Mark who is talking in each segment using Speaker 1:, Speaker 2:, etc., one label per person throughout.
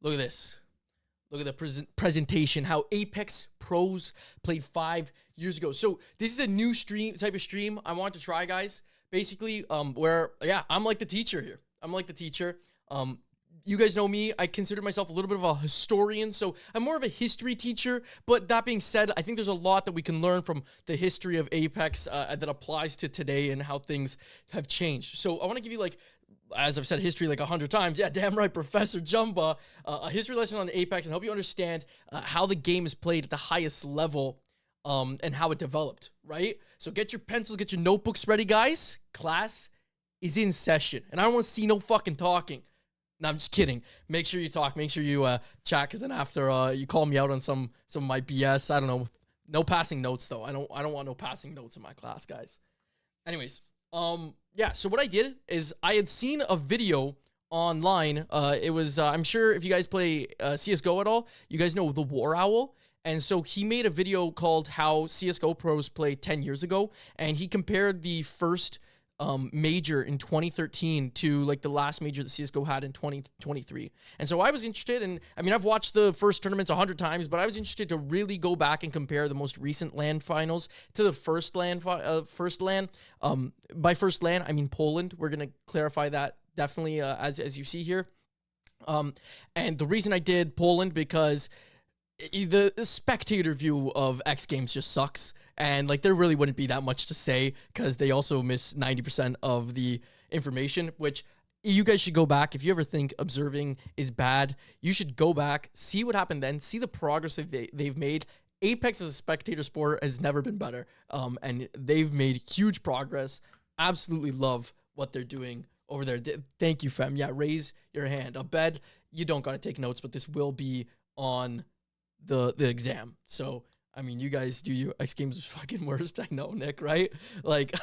Speaker 1: Look at this. Look at the presentation, how Apex Pros played 5 years ago. So this is a new type of stream I want to try, guys. Basically, where, yeah, I'm like the teacher here. I'm like the teacher. You guys know me. I consider myself a little bit of a historian, so I'm more of a history teacher. But that being said, I think there's a lot that we can learn from the history of Apex that applies to today and how things have changed. So I want to give you, like, as I've said history like 100 times, yeah, damn right, Professor Jumba, a history lesson on Apex and help you understand how the game is played at the highest level and how it developed, right? So get your pencils, get your notebooks ready, guys. Class is in session, and I don't want to see no fucking talking. No, I'm just kidding. Make sure you talk. Make sure you chat, because then after you call me out on some of my BS, I don't know. No passing notes, though. I don't want no passing notes in my class, guys. Anyways, yeah, so what I did is I had seen a video online. It was, I'm sure if you guys play CSGO at all, you guys know the War Owl. And so he made a video called How CSGO Pros Played 10 Years Ago. And he compared the first major in 2013 to like the last major that CSGO had in 2023. And so I was interested in, I mean, I've watched the first tournaments 100 times, but I was interested to really go back and compare the most recent LAN finals to the first LAN. By first LAN, I mean Poland. We're going to clarify that definitely as you see here. And the reason I did Poland, because the spectator view of X Games just sucks, and like there really wouldn't be that much to say because they also miss 90% of the information, which you guys should go back. If you ever think observing is bad, you should go back, see what happened then, see the progress that they've made. Apex as a spectator sport has never been better, and they've made huge progress. Absolutely love what they're doing over there. Thank you, fam. Yeah, raise your hand. I bet you don't got to take notes, but this will be on the exam. So I mean, you guys do your X Games is fucking worst. I know, Nick, right? Like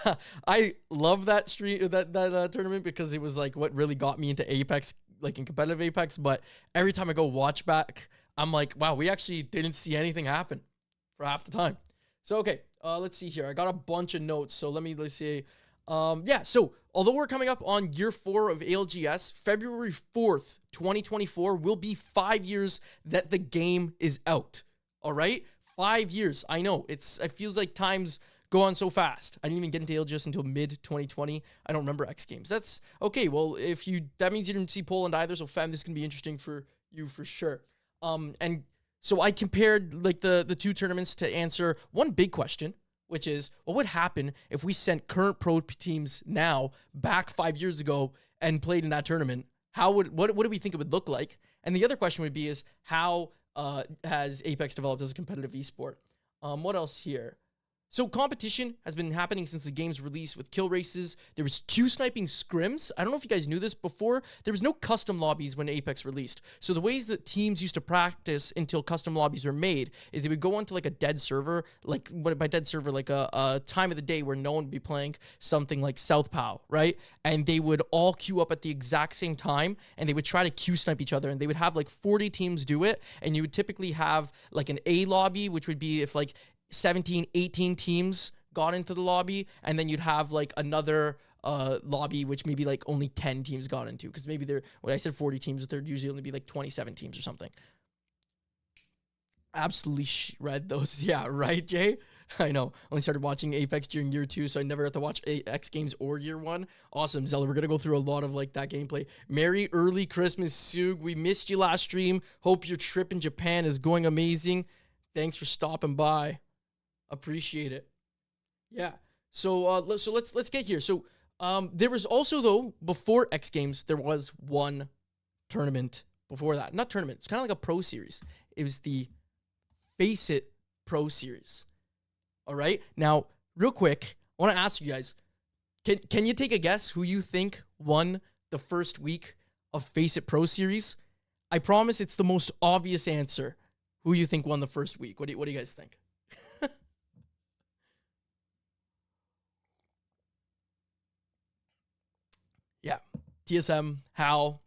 Speaker 1: I love that tournament because it was like what really got me into Apex, like in competitive Apex. But every time I go watch back, I'm like, wow, we actually didn't see anything happen for half the time. So okay, let's see here. I got a bunch of notes, so let's see. Yeah, so although we're coming up on year 4 of ALGS, February 4th, 2024 will be 5 years that the game is out. All right? 5 years. I know. It feels like times go on so fast. I didn't even get into ALGS until mid 2020. I don't remember X Games. That's okay. Well, that means you didn't see Poland either, so fam, this can be interesting for you for sure. And so I compared like the two tournaments to answer one big question, which is, what would happen if we sent current pro teams now back 5 years ago and played in that tournament? What do we think it would look like? And the other question would be is, how has Apex developed as a competitive esport? What else here? So competition has been happening since the game's release with kill races. There was Q-sniping scrims. I don't know if you guys knew this before. There was no custom lobbies when Apex released. So the ways that teams used to practice until custom lobbies were made is they would go onto like a dead server, like by dead server, like a time of the day where no one would be playing something like Southpaw, right? And they would all queue up at the exact same time, and they would try to Q-snipe each other, and they would have like 40 teams do it, and you would typically have like an A lobby, which would be if like 17, 18 teams got into the lobby, and then you'd have like another lobby which maybe like only 10 teams got into, because maybe I said 40 teams, but there'd usually only be like 27 teams or something. Absolutely read those. Yeah, right, Jay? I know. Only started watching Apex during year 2, so I never had to watch X Games or year 1. Awesome, Zella. We're going to go through a lot of like that gameplay. Merry early Christmas, Sug. We missed you last stream. Hope your trip in Japan is going amazing. Thanks for stopping by. Appreciate it. Yeah. So let's get here. So there was also, though, before X Games, there was one tournament before that. Not tournament. It's kind of like a pro series. It was the Face It Pro Series. All right. Now, real quick, I want to ask you guys, can you take a guess who you think won the first week of Face It Pro Series? I promise it's the most obvious answer. Who you think won the first week? What do you guys think? Yeah, TSM, Hal.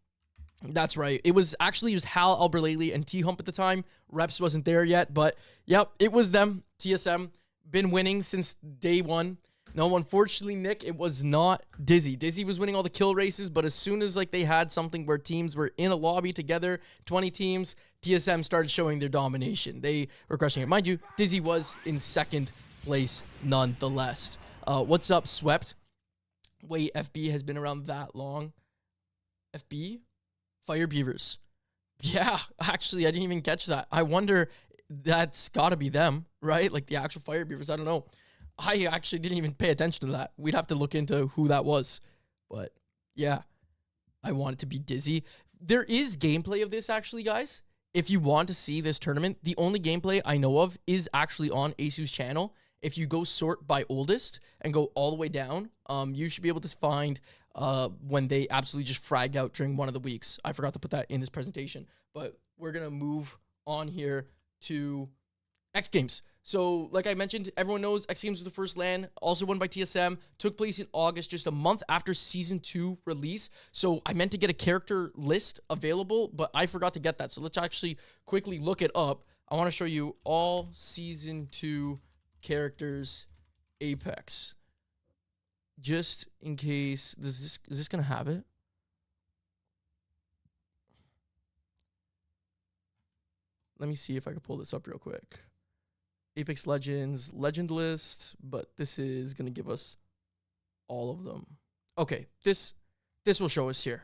Speaker 1: That's right. It was Hal Alberlele and T-Hump at the time. Reps wasn't there yet, but yep, it was them. TSM been winning since day one. No, unfortunately, Nick, it was not Dizzy. Dizzy was winning all the kill races, but as soon as like they had something where teams were in a lobby together, 20 teams, TSM started showing their domination. They were crushing it. Mind you, Dizzy was in second place nonetheless. What's up, Swept? Wait, FB has been around that long? FB? Fire Beavers. Yeah, actually, I didn't even catch that. I wonder, that's got to be them, right? Like the actual Fire Beavers. I don't know. I actually didn't even pay attention to that. We'd have to look into who that was. But yeah, I want it to be Dizzy. There is gameplay of this, actually, guys. If you want to see this tournament, the only gameplay I know of is actually on Asu's channel. If you go sort by oldest and go all the way down, you should be able to find when they absolutely just frag out during one of the weeks. I forgot to put that in this presentation. But we're going to move on here to X Games. So, like I mentioned, everyone knows X Games was the first LAN, also won by TSM, took place in August, just a month after Season 2 release. So, I meant to get a character list available, but I forgot to get that. So, let's actually quickly look it up. I want to show you all Season 2 characters Apex. Just in case, is this going to have it? Let me see if I can pull this up real quick. Apex Legends, Legend List, but this is going to give us all of them. Okay, this will show us here.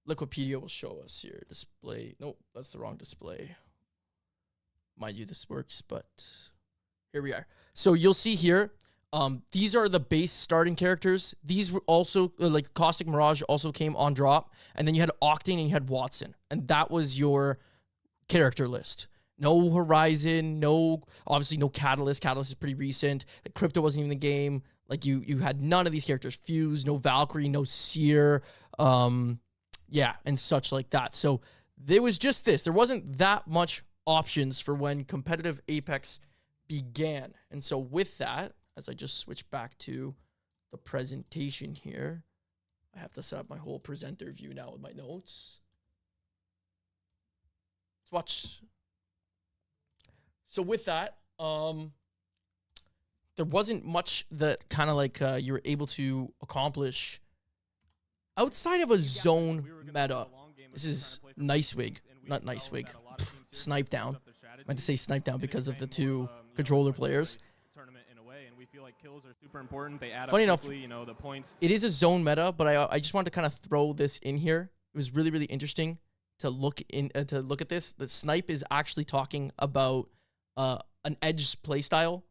Speaker 1: Liquipedia will show us here. Display. Nope, that's the wrong display. Mind you, this works, but here we are. So you'll see here, these are the base starting characters. These were also, like Caustic Mirage also came on drop, and then you had Octane and you had Watson, and that was your character list. No Horizon, obviously no Catalyst. Catalyst is pretty recent. Like, Crypto wasn't even in the game. Like you had none of these characters. Fuse, no Valkyrie, no Seer, yeah, and such like that. So there was just this. There wasn't that much options for when competitive Apex began. And so with that, as I just switch back to the presentation here, I have to set up my whole presenter view now with my notes. Let's watch. So with that, there wasn't much that kind of like you were able to accomplish outside of a zone meta. This is Nicewig, not Nicewig. Snipe Down. I meant to say Snipe Down because of the two controller players. Funny enough, it is a zone meta, but I just wanted to kind of throw this in here. It was really, really interesting to look at this. The Snipe is actually talking about an edge playstyle.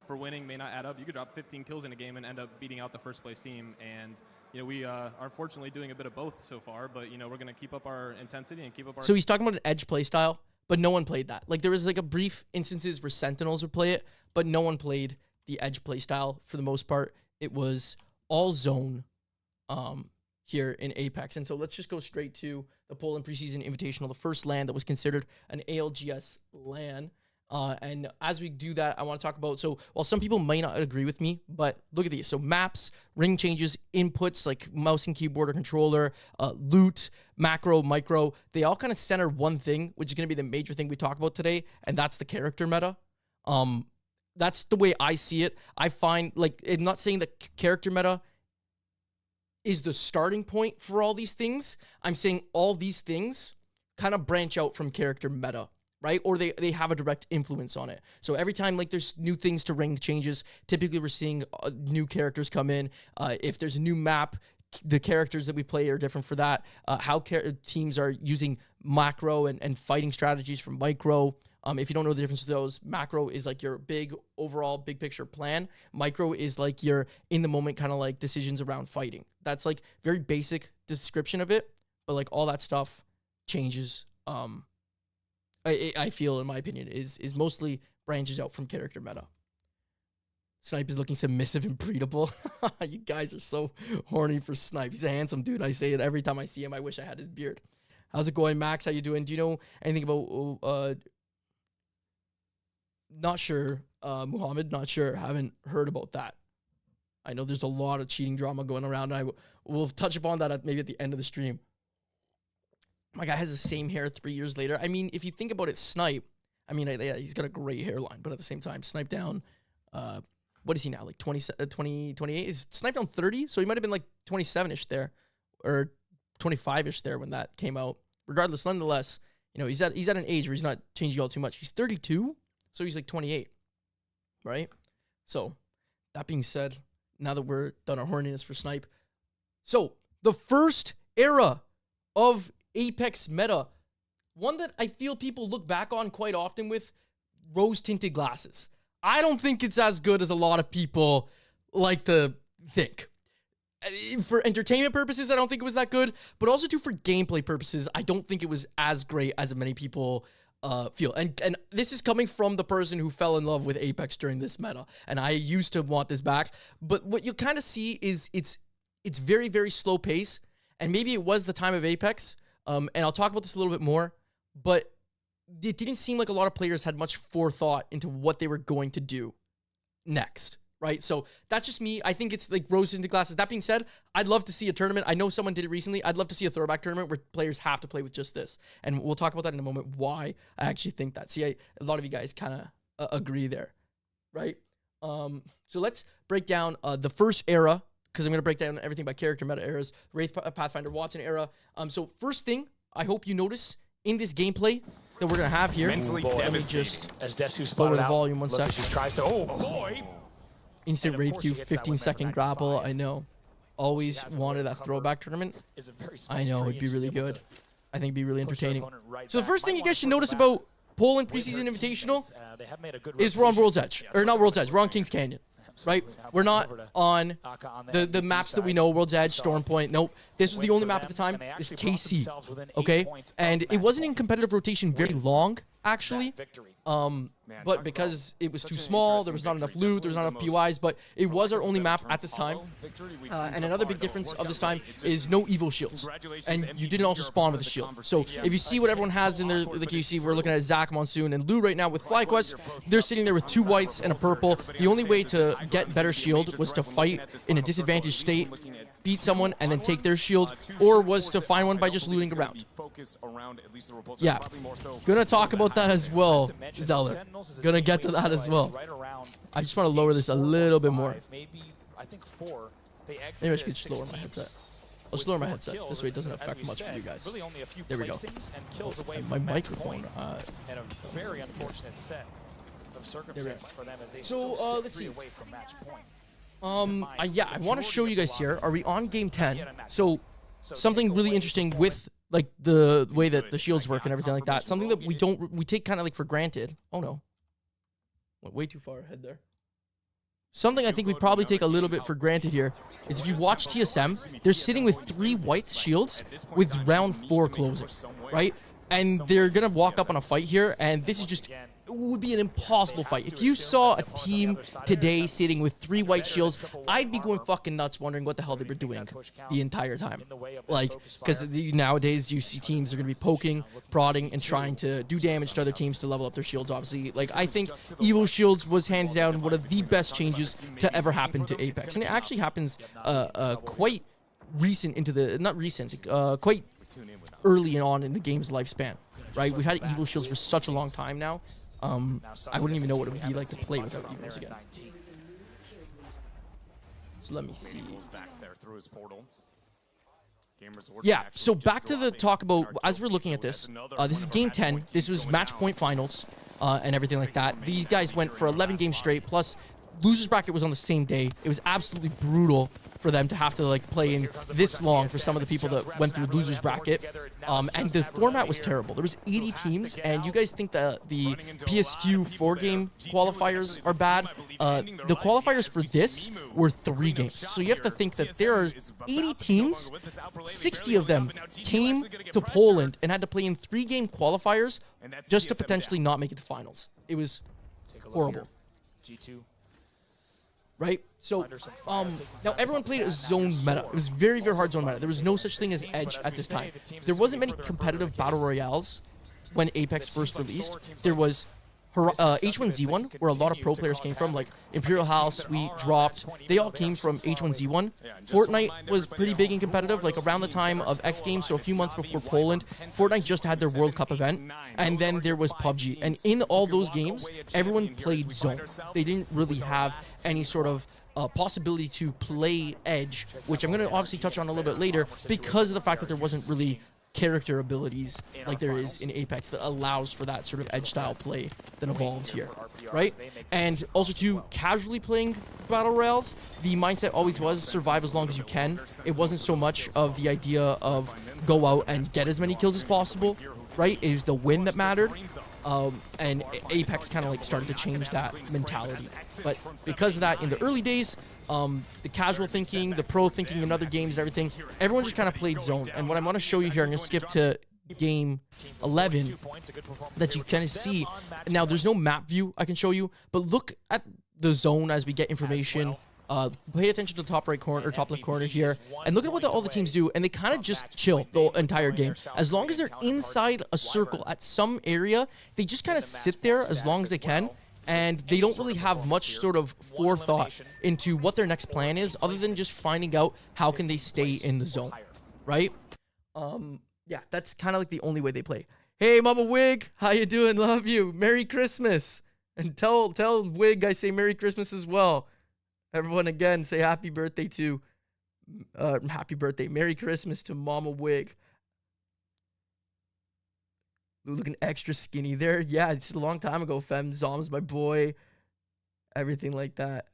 Speaker 2: For winning may not add up. You could drop 15 kills in a game and end up beating out the first place team. And we are fortunately doing a bit of both so far. But we're going to keep up our intensity and keep up our.
Speaker 1: So he's talking about an edge playstyle, but no one played that. Like there was like a brief instances where Sentinels would play it, but no one played the edge playstyle for the most part. It was all zone here in Apex. And so let's just go straight to the Poland preseason invitational, the first LAN that was considered an ALGS LAN. And as we do that, I want to talk about, so while some people may not agree with me, but look at these. So maps, ring changes, inputs like mouse and keyboard or controller, loot, macro, micro, they all kind of center one thing, which is going to be the major thing we talk about today, and that's the character meta. That's the way I see it. I find, like, I'm not saying that character meta is the starting point for all these things. I'm saying all these things kind of branch out from character meta, right? Or they have a direct influence on it. So every time like there's new things to ring changes, typically we're seeing new characters come in. If there's a new map, the characters that we play are different for that. How teams are using macro and fighting strategies from micro. If you don't know the difference of those, macro is like your big overall big picture plan. Micro is like your in the moment kind of like decisions around fighting. That's like very basic description of it, but like all that stuff changes. I feel, in my opinion, is mostly branches out from character meta. Snipe is looking submissive and breedable. You guys are so horny for Snipe. He's a handsome dude. I say it every time I see him. I wish I had his beard. How's it going, Max? How you doing? Do you know anything about... not sure. Muhammad, not sure. Haven't heard about that. I know there's a lot of cheating drama going around. And we'll touch upon that maybe at the end of the stream. My guy has the same hair 3 years later. I mean, if you think about it, Snipe, I mean, yeah, he's got a great hairline, but at the same time, Snipe Down, what is he now? Like 28? Is Snipe on 30? So he might have been like 27-ish there, or 25-ish there when that came out. Regardless, nonetheless, you know, he's at an age where he's not changing all too much. He's 32, so he's like 28, right? So that being said, now that we're done our horniness for Snipe, so the first era of Apex meta, one that I feel people look back on quite often with rose-tinted glasses. I don't think it's as good as a lot of people like to think. For entertainment purposes, I don't think it was that good, but also too for gameplay purposes, I don't think it was as great as many people feel. And this is coming from the person who fell in love with Apex during this meta, and I used to want this back. But what you kind of see is it's very, very slow pace, and maybe it was the time of Apex, and I'll talk about this a little bit more, but it didn't seem like a lot of players had much forethought into what they were going to do next, right? So that's just me. I think it's like rose into glasses. That being said, I'd love to see a tournament. I know someone did it recently. I'd love to see a throwback tournament where players have to play with just this. And we'll talk about that in a moment, why I actually think that. See, a lot of you guys kind of agree there, right? So let's break down the first era, because I'm going to break down everything by character meta eras. Wraith, Pathfinder, Watson era. So first thing I hope you notice in this gameplay that we're going to have here. Let me just lower the volume one sec.
Speaker 3: Tries to, oh boy.
Speaker 1: Instant Wraith Q, 15-second grapple. I know. Always wanted that throwback tournament. I know, it'd be really good. I think it'd be really entertaining. So the first thing you guys should notice about Poland preseason invitational is we're on World's Edge. Or not World's Edge, we're on Kings Canyon. Right? We're not on the maps that we know, World's Edge, Storm Point. Nope. This was the only map at the time. It's KC. Okay? And it wasn't in competitive rotation very long, actually. But because it was too small, there was not enough loot, there was not enough PYs, but it was our only map at this time. And another big difference of this time is no Evo shields. And you didn't also spawn with a shield. So if you see what everyone has in their, like you see, we're looking at Zach, Monsoon, and Lou right now with FlyQuest. They're sitting there with 2 whites and a purple. The only way to get better shield was to fight in a disadvantaged state, beat someone, and then take their shield, or was to find one by just looting around. Yeah, gonna talk about that as well, Zeller. Gonna get to that as well. I just want to lower this a little bit more. Maybe I should just lower my headset. I'll just lower my headset. This way it doesn't affect much for you guys. There we go. Oh, and my microphone.
Speaker 3: And a very unfortunate set of circumstances for them as they
Speaker 1: so let's see.
Speaker 3: away from match point.
Speaker 1: Yeah, I want to show you guys here. Are we on game 10? So something really interesting with like the way that the shields work and everything like that. Something that we take kind of like for granted. Oh no, went way too far ahead there. Something I think we probably take a little bit for granted here is if you watch TSM, they're sitting with 3 white shields with round 4 closing, right? And they're gonna walk up on a fight here, and this is just. It would be an impossible fight. If you saw a team today sitting with 3 white shields, I'd be going fucking nuts wondering what the hell they were doing the entire time. Like, because nowadays you see teams are going to be poking, prodding, and trying to do damage to other teams to level up their shields, obviously. Like, I think Evo Shields was hands down one of the best changes to ever happen to Apex. And it actually happens quite recent into the, not recent, quite early on in the game's lifespan, right? We've had Evo Shields for such a long time now. I wouldn't even know what it would be like to play without Evos again. So let me see. Yeah, so back to the talk about, as we're looking at this, this is game 10. This was match point finals and everything like that. These guys went for 11 games straight, plus losers bracket was on the same day. It was absolutely brutal for them to have to like play in this long for some of the people that went through losers bracket, and the format was terrible. There was 80 teams, and you guys think that the PSQ 4-game qualifiers are bad. The qualifiers for this were 3 games, so you have to think that there are 80 teams, 60 of them came to Poland and had to play in 3-game qualifiers just to potentially not make it to finals. It was horrible.
Speaker 3: G2.
Speaker 1: Right? So, now everyone played a zone meta. It was very, very hard zone meta. There was no such thing as Edge at this time. There wasn't many competitive battle royales when Apex first released. There was H1Z1, where a lot of pro players came from, like Imperial House, Sweet, Dropped, they all came from H1Z1. Fortnite was pretty big and competitive, like around the time of X Games, so a few months before Poland. Fortnite just had their World Cup event, and then there was PUBG. And in all those games, everyone played Zone. They didn't really have any sort of possibility to play Edge, which I'm going to obviously touch on a little bit later, because of the fact that there wasn't really character abilities like there is in Apex that allows for that sort of Edge style play that evolved here, right? And also to casually playing battle royales, the mindset always was survive as long as you can. It wasn't so much of the idea of go out and get as many kills as possible, right? It was the win that mattered. And Apex kind of like started to change that mentality. But because of that, in the early days, the casual thinking, the pro thinking in other games and everything, everyone just kind of played Zone. And what I want to show you here, I'm going to skip to game 11 that you kind of see. Now, there's no map view I can show you, but look at the Zone as we get information. Pay attention to the top right corner or top left corner here, and look at what all the teams do, and they kind of just chill the entire game. As long as they're inside a circle at some area, they just kind of sit there as long as they can, and they don't really have much sort of forethought into what their next plan is, other than just finding out how can they stay in the zone, right? Yeah, that's kind of like the only way they play. Hey, Mama Wig, how you doing? Love you. Merry Christmas. And tell Wig I say Merry Christmas as well. Everyone, again, say happy birthday to, Merry Christmas to Mama Wig. Looking extra skinny there. Yeah, it's a long time ago, fam. Zom's my boy. Everything like that.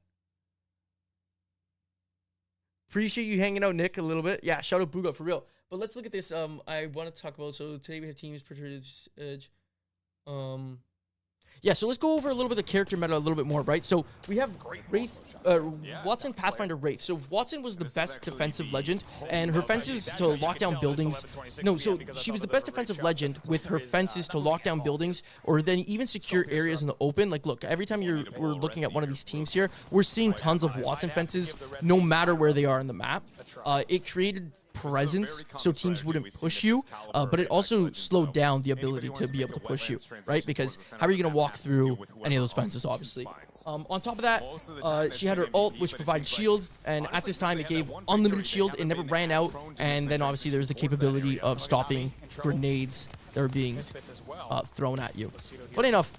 Speaker 1: Appreciate you hanging out, Nick, a little bit. Yeah, shout out Booga for real. But let's look at this. I want to talk about, so today we have teams, Edge. Yeah, so let's go over a little bit of character meta a little bit more, right? So we have Wraith, Wattson, Pathfinder, Wraith. So Wattson was the best defensive legend, and her fences to lock down buildings. No, so she was the best defensive legend with her fences to lock down buildings, or then even secure areas in the open. Like, look, every time we're looking at one of these teams here, we're seeing tons of Wattson fences, no matter where they are in the map. It created presence so teams wouldn't push you, but it also slowed down the ability to be able to push you, right? Because how are you going to walk through any of those fences, obviously? On top of that, she had her ult, which provided shield, and at this time it gave unlimited shield. It never ran out, and then obviously there's the capability of stopping grenades that are being thrown at you. But enough.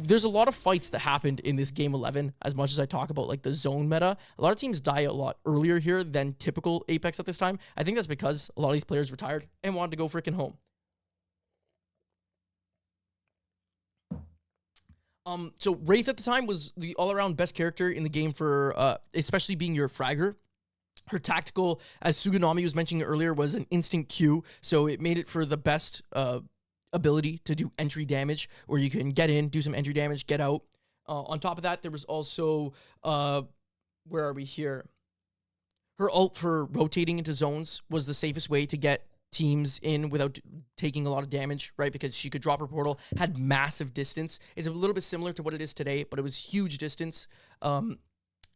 Speaker 1: There's a lot of fights that happened in this game 11, as much as I talk about like the zone meta. A lot of teams die a lot earlier here than typical Apex at this time. I think that's because a lot of these players retired and wanted to go freaking home. So Wraith at the time was the all-around best character in the game for, especially being your fragger. Her tactical, as Suganami was mentioning earlier, was an instant Q, so it made it for the best, ability to do entry damage, where you can get in, do some entry damage, get out. On top of that, there was also, where are we here? Her ult for rotating into zones was the safest way to get teams in without taking a lot of damage, right? Because she could drop her portal, had massive distance. It's a little bit similar to what it is today, but it was huge distance.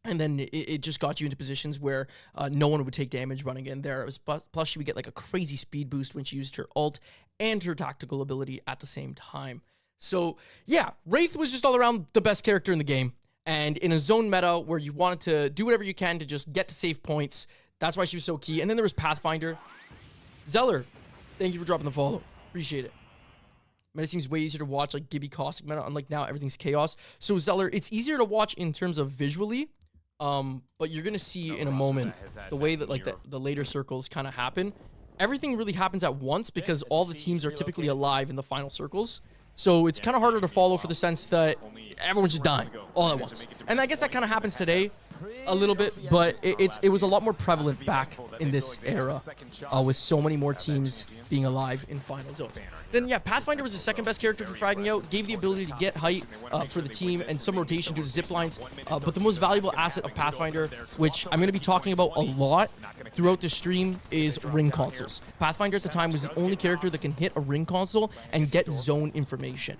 Speaker 1: And then it just got you into positions where no one would take damage running in there. It was, plus, she would get like a crazy speed boost when she used her ult and her tactical ability at the same time. So, yeah, Wraith was just all around the best character in the game. And in a zone meta where you wanted to do whatever you can to just get to save points, that's why she was so key. And then there was Pathfinder. Zeller, thank you for dropping the follow. Appreciate it. Meta seems way easier to watch, like Gibby Caustic meta, unlike now, everything's chaos. So, Zeller, it's easier to watch in terms of visually. But you're gonna see in a moment the way that like the later circles kind of happen. Everything really happens at once because all the teams are typically alive in the final circles. So it's kind of harder to follow for the sense that everyone's just dying all at once. And I guess that kind of happens today a little bit, but it was a lot more prevalent back in this era with so many more teams being alive in final zones. Then, yeah, Pathfinder was the second best character for fragging out, gave the ability to get height for the team and some rotation due to zip lines. But the most valuable asset of Pathfinder, which I'm going to be talking about a lot throughout the stream, is ring consoles. Pathfinder at the time was the only character that can hit a ring console and get zone information.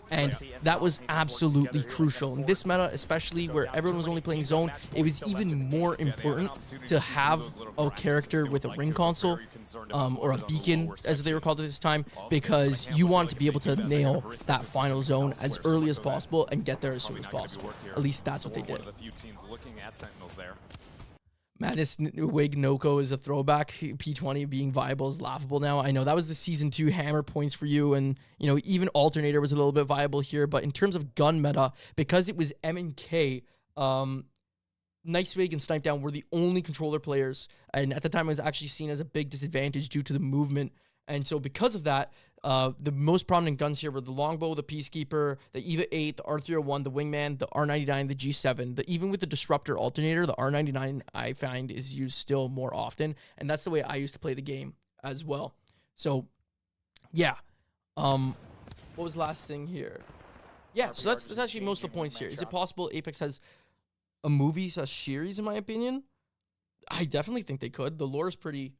Speaker 1: And that was absolutely crucial. In this meta, especially where everyone was only playing zone, it was even more important to have a character with a ring console, or a beacon, as they were called at this time, because you wanted to be able to nail that final zone as early as possible and get there as soon as possible. At least that's what they did. Madness Wig Noko is a throwback. P20 being viable is laughable now. I know that was the Season 2 hammer points for you, and even Alternator was a little bit viable here, but in terms of gun meta, because it was M and K, Nice Wig and Snipe Down were the only controller players, and at the time it was actually seen as a big disadvantage due to the movement. And so because of that, the most prominent guns here were the Longbow, the Peacekeeper, the EVA 8, the R301, the Wingman, the R99, the G7. Even with the Disruptor Alternator, the R99 I find is used still more often, and that's the way I used to play the game as well. So, yeah. What was the last thing here? Yeah, so that's actually most of the points here. Is it possible Apex has a movie/series, in my opinion? I definitely think they could. The lore is pretty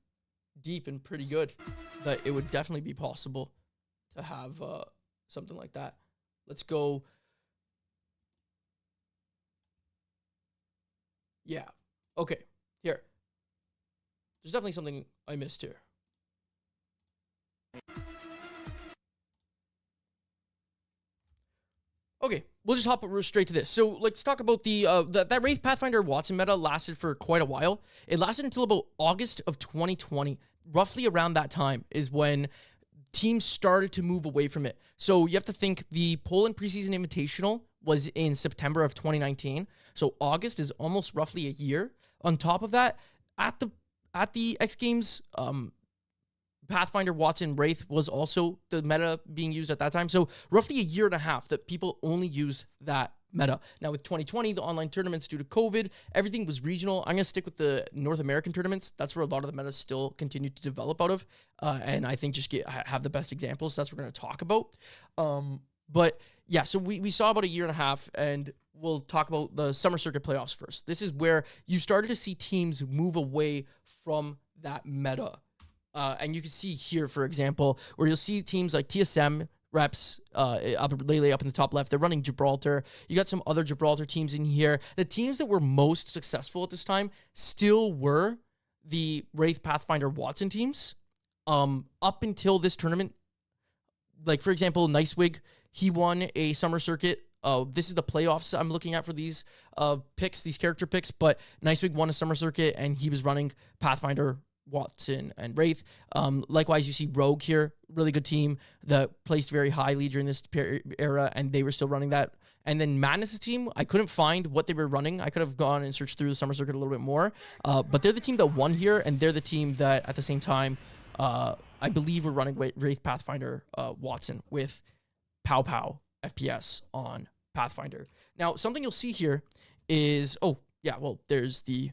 Speaker 1: deep and pretty good, that it would definitely be possible to have something like that. Let's go. Yeah. Okay. Here. There's definitely something I missed here. Okay, we'll just hop straight to this. So let's talk about that Wraith Pathfinder Watson meta lasted for quite a while. It lasted until about August of 2020. Roughly around that time is when teams started to move away from it. So you have to think the Poland preseason invitational was in September of 2019. So August is almost roughly a year. On top of that, at the X Games, Pathfinder Watson Wraith was also the meta being used at that time. So roughly a year and a half that people only used that meta. Now with 2020, the online tournaments due to COVID, everything was regional. I'm going to stick with the North American tournaments. That's where a lot of the metas still continue to develop out of. And I think just have the best examples. That's what we're going to talk about. But yeah, so we saw about a year and a half, and we'll talk about the Summer Circuit playoffs first. This is where you started to see teams move away from that meta. And you can see here, for example, where you'll see teams like TSM, Reps, Lele up in the top left. They're running Gibraltar. You got some other Gibraltar teams in here. The teams that were most successful at this time still were the Wraith Pathfinder Watson teams. Up until this tournament, like for example, Nicewig, he won a Summer Circuit. This is the playoffs I'm looking at for these picks, these character picks. But Nicewig won a Summer Circuit, and he was running Pathfinder Watson and Wraith. Likewise, you see Rogue here, really good team that placed very highly during this era, and they were still running that. And then Madness's team, I couldn't find what they were running. I could have gone and searched through the Summer Circuit a little bit more, but they're the team that won here, and they're the team that at the same time, I believe were running Wraith Pathfinder Watson with Pow Pow FPS on Pathfinder. Now, something you'll see here is, there's the,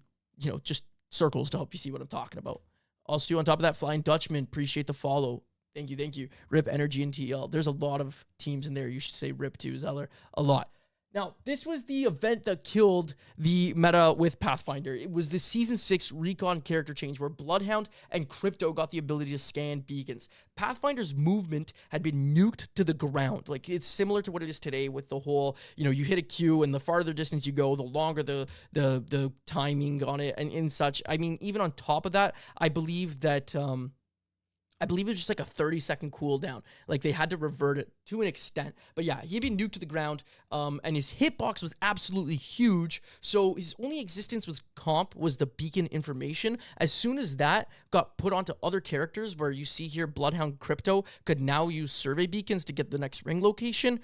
Speaker 1: just circles to help you see what I'm talking about. Also, on top of that, Flying Dutchman, appreciate the follow. Thank you. Rip Energy and TL. There's a lot of teams in there. You should say Rip too, Zeller. A lot. Now, this was the event that killed the meta with Pathfinder. It was the Season 6 Recon character change where Bloodhound and Crypto got the ability to scan beacons. Pathfinder's movement had been nuked to the ground. Like, it's similar to what it is today with the whole, you hit a Q, and the farther distance you go, the longer the timing on it and such. I mean, even on top of that, I believe that... I believe it was just like a 30-second cooldown. Like, they had to revert it to an extent. But yeah, he'd been nuked to the ground, and his hitbox was absolutely huge. So his only existence was the beacon information. As soon as that got put onto other characters, where you see here Bloodhound Crypto could now use survey beacons to get the next ring location,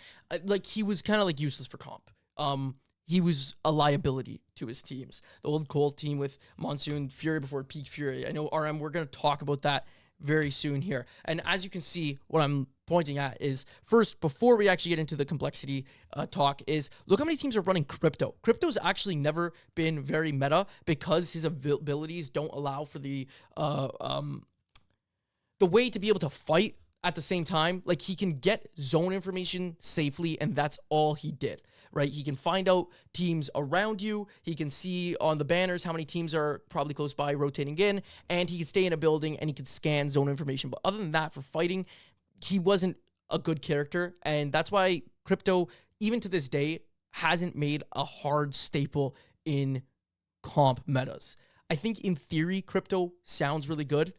Speaker 1: he was kind of like useless for comp. He was a liability to his teams. The old Cold team with Monsoon Fury before Peak Fury. I know, RM, we're going to talk about that very soon here. And as you can see, what I'm pointing at is, first, before we actually get into the complexity talk, is look how many teams are running Crypto. Crypto's actually never been very meta because his abilities don't allow for the way to be able to fight at the same time. Like, he can get zone information safely, and that's all he did. Right? He can find out teams around you. He can see on the banners how many teams are probably close by rotating in, and he can stay in a building and he can scan zone information. But other than that, for fighting, he wasn't a good character, and that's why Crypto, even to this day, hasn't made a hard staple in comp metas. I think in theory, Crypto sounds really good.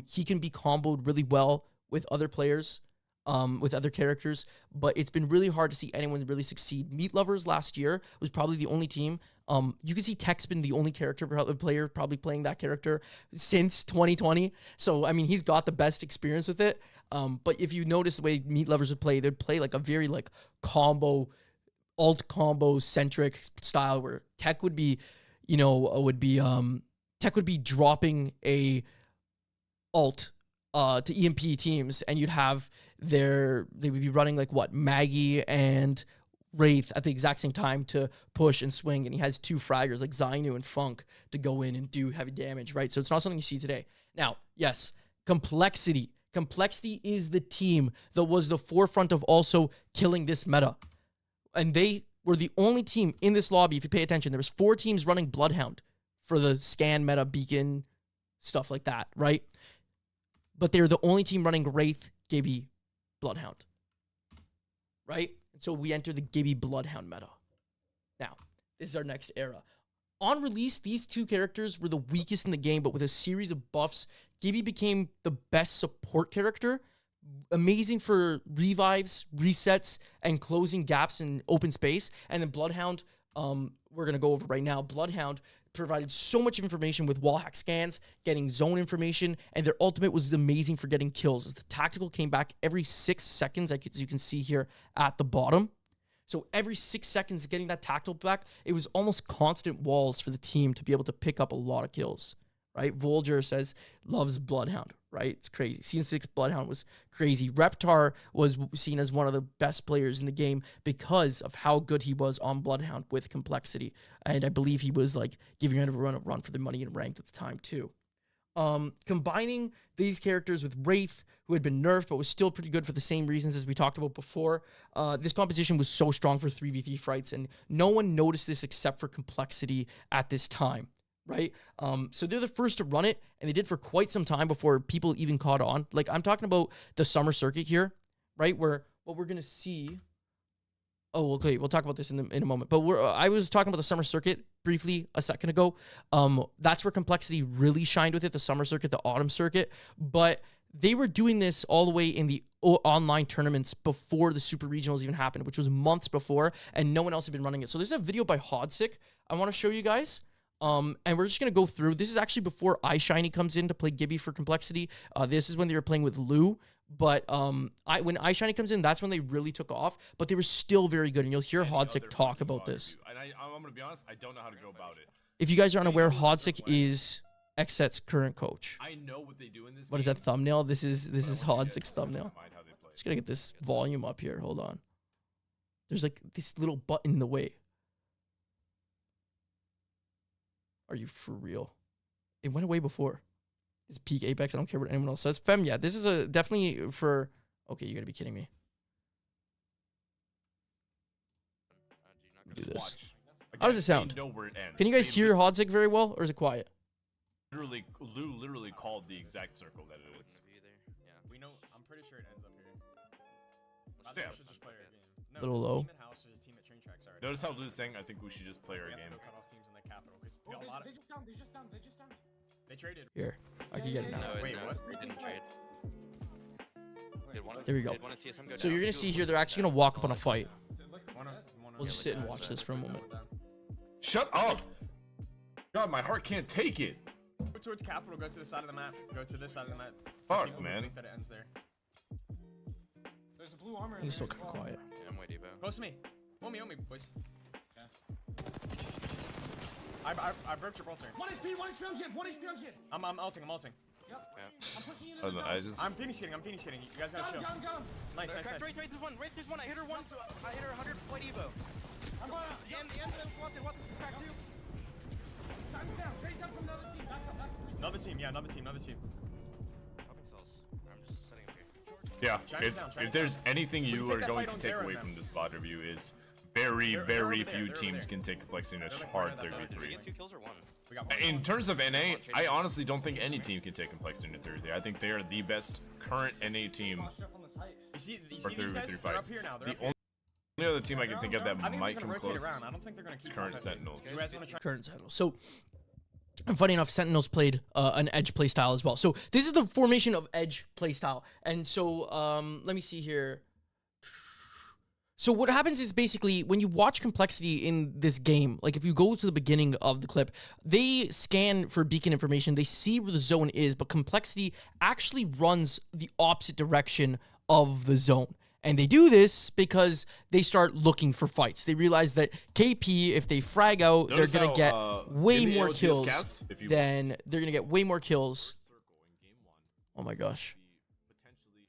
Speaker 1: He can be comboed really well with other players, with other characters, but it's been really hard to see anyone really succeed. Meat Lovers last year was probably the only team. You can see Tech's been the only player probably playing that character since 2020. So, I mean, he's got the best experience with it. But if you notice the way Meat Lovers would play, they'd play like a very like combo, alt combo centric style where Tech would be, Tech would be dropping a alt to EMP teams, and you'd have they would be running like what, Maggie and Wraith at the exact same time to push and swing, and he has 2 fraggers like Zainu and Funk to go in and do heavy damage, right? So it's not something you see today. Now, yes, Complexity. Complexity is the team that was the forefront of also killing this meta. And they were the only team in this lobby, if you pay attention, there was 4 teams running Bloodhound for the scan meta beacon, stuff like that, right? But they're the only team running Wraith, Gibby, Bloodhound, right? And so we enter the Gibby Bloodhound meta. Now, this is our next era. On release, these 2 characters were the weakest in the game, but with a series of buffs, Gibby became the best support character. Amazing for revives, resets, and closing gaps in open space. And then Bloodhound, we're going to go over right now. Bloodhound provided so much information with wall hack scans, getting zone information, and their ultimate was amazing for getting kills, as the tactical came back every 6 seconds, as you can see here at the bottom. So every 6 seconds getting that tactical back, it was almost constant walls for the team to be able to pick up a lot of kills, right? Volger says, loves Bloodhound, right? It's crazy. Season 6 Bloodhound was crazy. Reptar was seen as one of the best players in the game because of how good he was on Bloodhound with Complexity. And I believe he was like giving everyone a run for the money and ranked at the time too. Combining these characters with Wraith, who had been nerfed but was still pretty good for the same reasons as we talked about before, this composition was so strong for 3v3 fights, and no one noticed this except for Complexity at this time, right? So they're the first to run it, and they did for quite some time before people even caught on. Like, I'm talking about the summer circuit here, right? Where what we're going to see... Oh, okay, we'll talk about this in a moment. But I was talking about the summer circuit briefly a second ago. That's where Complexity really shined with it, the summer circuit, the autumn circuit. But they were doing this all the way in the online tournaments before the super regionals even happened, which was months before, and no one else had been running it. So there's a video by Hodsick I want to show you guys. And we're just going to go through. This is actually before iShiny comes in to play Gibby for Complexity. This is when they were playing with Lou. But when iShiny comes in, that's when they really took off. But they were still very good, and you'll hear Hodsick talk about this.
Speaker 4: And I'm going to be honest, I don't know how to go about it.
Speaker 1: If you guys are unaware, Hodsick is XSET's current coach.
Speaker 4: I know what they do in this
Speaker 1: What is that thumbnail? This is Hodsick's thumbnail. Just gotta get this volume up here. Hold on. There's like this little button in the way. Are you for real? It went away before. It's peak Apex. I don't care what anyone else says. Fem, yeah, this is a definitely for... Okay, you gotta be kidding me. Do this. How does it sound? Can you guys hear Hodsick very well, or is it quiet?
Speaker 4: Lou literally called the exact circle that it is.
Speaker 3: We know. I'm pretty sure it ends up here.
Speaker 4: Yeah.
Speaker 3: Should just play our game. No,
Speaker 1: Little low.
Speaker 3: Team at house or the team at train tracks already.
Speaker 4: Notice how Lou's saying, I think we should just play our game.
Speaker 3: We have to go cut off teams in the capital because
Speaker 5: Oh,
Speaker 3: a lot of
Speaker 5: they just downed.
Speaker 3: they traded.
Speaker 1: Here, I can get it now.
Speaker 6: No,
Speaker 3: Wait,
Speaker 6: no,
Speaker 3: what?
Speaker 6: they didn't trade.
Speaker 1: There we go.
Speaker 6: Did one of TSM go
Speaker 1: So
Speaker 6: down?
Speaker 1: you're gonna see here, they're actually gonna walk up on a fight. We'll
Speaker 3: Yeah,
Speaker 1: just sit and watch this for a moment.
Speaker 4: Shut up! God, my heart can't take it.
Speaker 3: Go towards capital. Go to the side of the map. Go to this side of the map.
Speaker 4: Fuck,
Speaker 3: People
Speaker 4: man.
Speaker 3: think that it ends there.
Speaker 5: There's a blue armor.
Speaker 1: He's still kind of quiet.
Speaker 6: Yeah, I'm way deep out.
Speaker 3: Close to me. Hold me, boys. I broke your bolter.
Speaker 5: 1 HP on Jin. 1 HP on Jin.
Speaker 3: I'm ulting.
Speaker 5: Yep.
Speaker 6: Yeah.
Speaker 5: I'm pushing in.
Speaker 4: I don't know, I just...
Speaker 3: I'm finish hitting. You guys gotta chill.
Speaker 5: Gun.
Speaker 3: Nice.
Speaker 6: Wraith, there's one. Wraith, there's one. I hit her one. I hit her 100 white Evo.
Speaker 5: I'm going out.
Speaker 6: The end, Watson, crack two.
Speaker 5: Shot's down. Straight down from another team. Back up.
Speaker 3: Another team. Popping
Speaker 6: cells. I'm just setting up here.
Speaker 4: Yeah,
Speaker 3: China's down,
Speaker 4: if there's anything
Speaker 3: can
Speaker 4: you
Speaker 3: take
Speaker 4: are
Speaker 3: that
Speaker 4: going
Speaker 3: fight
Speaker 4: to
Speaker 3: on
Speaker 4: take
Speaker 3: Zera
Speaker 4: away
Speaker 3: now.
Speaker 4: from this VOD review is very
Speaker 3: They're over there,
Speaker 4: few
Speaker 3: they're over
Speaker 4: teams
Speaker 3: there.
Speaker 4: can take Complexity in a
Speaker 3: They're like
Speaker 4: hard
Speaker 3: right at that
Speaker 4: 3v3.
Speaker 6: Did we get 2 kills or 1?
Speaker 3: We got one.
Speaker 4: In terms of NA, I honestly don't think any team can take Complexity in a 3v3. I think they are the best current NA team
Speaker 5: Wash up on the site.
Speaker 3: You see
Speaker 4: for
Speaker 3: these guys?
Speaker 4: 3v3
Speaker 3: They're up
Speaker 4: fights.
Speaker 3: here now. They're
Speaker 4: The
Speaker 3: up here.
Speaker 4: The only other team I can think of that
Speaker 5: I think
Speaker 4: might
Speaker 5: they're
Speaker 4: come
Speaker 5: gonna rotate
Speaker 4: close.
Speaker 5: around. I don't think they're gonna keep
Speaker 4: Current
Speaker 5: top
Speaker 4: Sentinels.
Speaker 5: heavy. You guys wanna try?
Speaker 1: Current Sentinels. So, and funny enough, Sentinels played an edge playstyle as well. So this is the formation of edge playstyle. And so, let me see here. So what happens is basically when you watch Complexity in this game, like if you go to the beginning of the clip, they scan for beacon information. They see where the zone is, but Complexity actually runs the opposite direction of the zone. And they do this because they start looking for fights. They realize that KP, if they frag out,
Speaker 4: Notice
Speaker 1: they're going to get
Speaker 4: how,
Speaker 1: way
Speaker 4: in the
Speaker 1: more
Speaker 4: AOTS
Speaker 1: kills
Speaker 4: cast, if you-
Speaker 1: than they're going to get way more kills. Oh my gosh.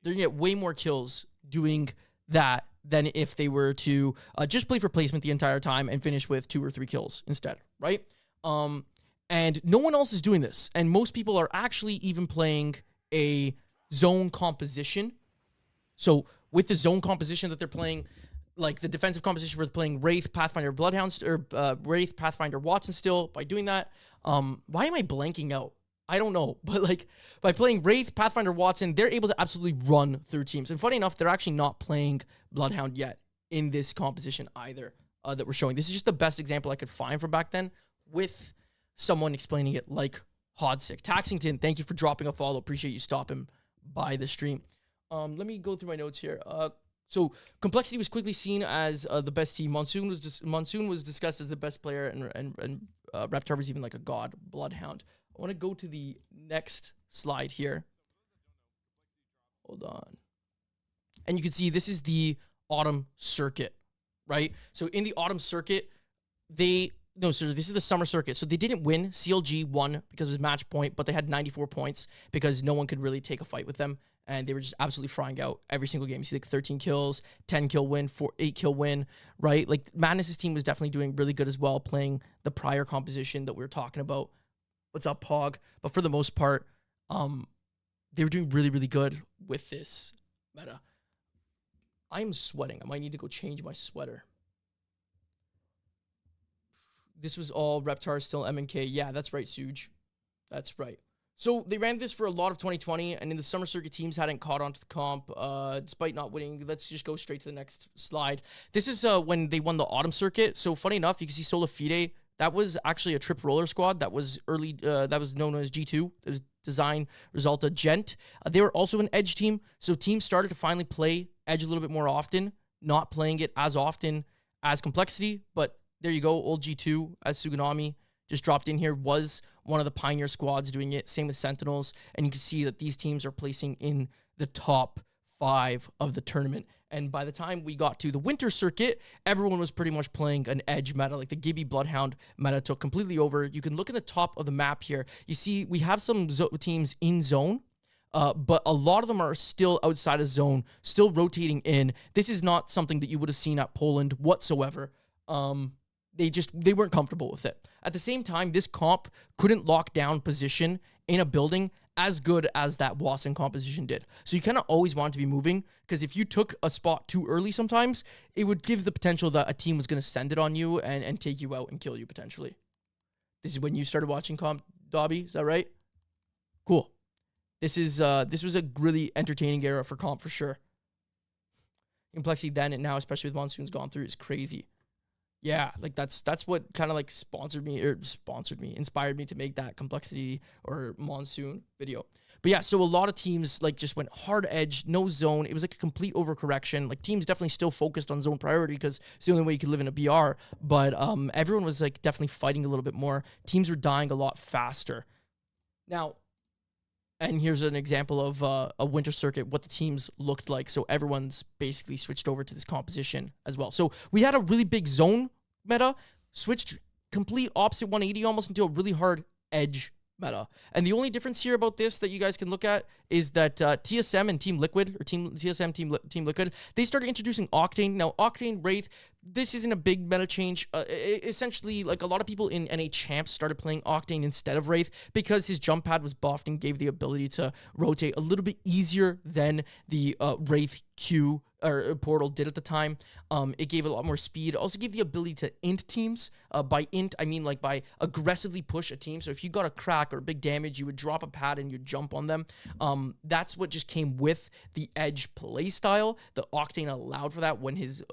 Speaker 1: They're going to get way more kills doing that than if they were to just play for placement the entire time and finish with 2 or 3 kills instead, right? And no one else is doing this. And most people are actually even playing a zone composition. So with the zone composition that they're playing, like the defensive composition where they're playing Wraith, Pathfinder, Bloodhound, or Wraith, Pathfinder, Watson still, by doing that, why am I blanking out? I don't know, but like by playing Wraith, Pathfinder, Watson, they're able to absolutely run through teams. And funny enough, they're actually not playing Bloodhound yet in this composition either that we're showing. This is just the best example I could find from back then with someone explaining it like Hodsick. Taxington, thank you for dropping a follow. Appreciate you stopping by the stream. Let me go through my notes here. So Complexity was quickly seen as the best team. Monsoon was discussed as the best player, and Reptar was even like a god. Bloodhound. I want to go to the next slide here. Hold on. And you can see this is the autumn circuit, right? So in the autumn circuit, this is the summer circuit. So they didn't win. CLG won because it was match point, but they had 94 points because no one could really take a fight with them. And they were just absolutely frying out every single game. You see like 13 kills, 10 kill win, 8 kill win, right? Like Madness's team was definitely doing really good as well, playing the prior composition that we were talking about. What's up, Pog? But for the most part, they were doing really, really good with this meta. I'm sweating. I might need to go change my sweater. This was all Reptar, still M&K. Yeah, that's right, Suge. That's right. So they ran this for a lot of 2020, and in the summer circuit, teams hadn't caught on to the comp, despite not winning. Let's just go straight to the next slide. This is when they won the autumn circuit. So funny enough, you can see Sola Fide. That was actually a trip roller squad. That was early. That was known as G2. It was Design, Resulta, Gent. They were also an edge team. So teams started to finally play edge a little bit more often, not playing it as often as Complexity. But there you go. Old G2 as Suganami just dropped in here, was one of the pioneer squads doing it. Same with Sentinels. And you can see that these teams are placing in the top 5 of the tournament. And by the time we got to the winter circuit, everyone was pretty much playing an edge meta. Like the Gibby Bloodhound meta took completely over. You can look at the top of the map here. You see we have some teams in zone, but a lot of them are still outside of zone, still rotating in. This is not something that you would have seen at Poland whatsoever. They weren't comfortable with it. At the same time, this comp couldn't lock down position in a building as good as that Watson composition did. So you kind of always want to be moving, because if you took a spot too early sometimes, it would give the potential that a team was going to send it on you and take you out and kill you potentially. This is when you started watching comp, Dobby, is that right? Cool. This was a really entertaining era for comp for sure. Complexity then and now, especially with Monsoon's gone through, is crazy. Yeah, like that's what kind of like inspired me to make that Complexity or Monsoon video. But yeah, so a lot of teams like just went hard edge, no zone. It was like a complete overcorrection. Like teams definitely still focused on zone priority because it's the only way you could live in a BR. But everyone was like definitely fighting a little bit more. Teams were dying a lot faster. Now, and here's an example of a winter circuit, what the teams looked like. So everyone's basically switched over to this composition as well. So we had a really big zone meta, switched complete opposite 180 almost into a really hard edge meta. And the only difference here about this that you guys can look at is that TSM and Team Liquid, or TSM, Team Liquid, they started introducing Octane. Now, Octane, Wraith, this isn't a big meta change. Essentially, like a lot of people in NA Champs started playing Octane instead of Wraith because his jump pad was buffed and gave the ability to rotate a little bit easier than the Wraith Q or Portal did at the time. It gave it a lot more speed. Also gave the ability to int teams. By int, I mean like by aggressively push a team. So if you got a crack or big damage, you would drop a pad and you'd jump on them. That's what just came with the Edge playstyle. The Octane allowed for that when his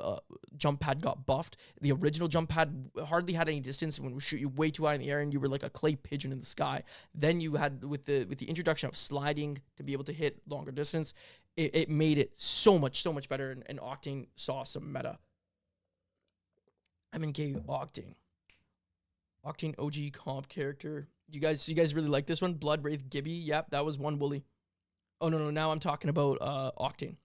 Speaker 1: jump pad got buffed. The original jump pad hardly had any distance and would shoot you way too high in the air and you were like a clay pigeon in the sky. Then you had, with the introduction of sliding to be able to hit longer distance, it made it so much better, and Octane saw some meta. MNK Octane. Octane OG comp character. You guys really like this one? Blood Wraith Gibby. Yep, that was one bully. Oh, no, now I'm talking about Octane.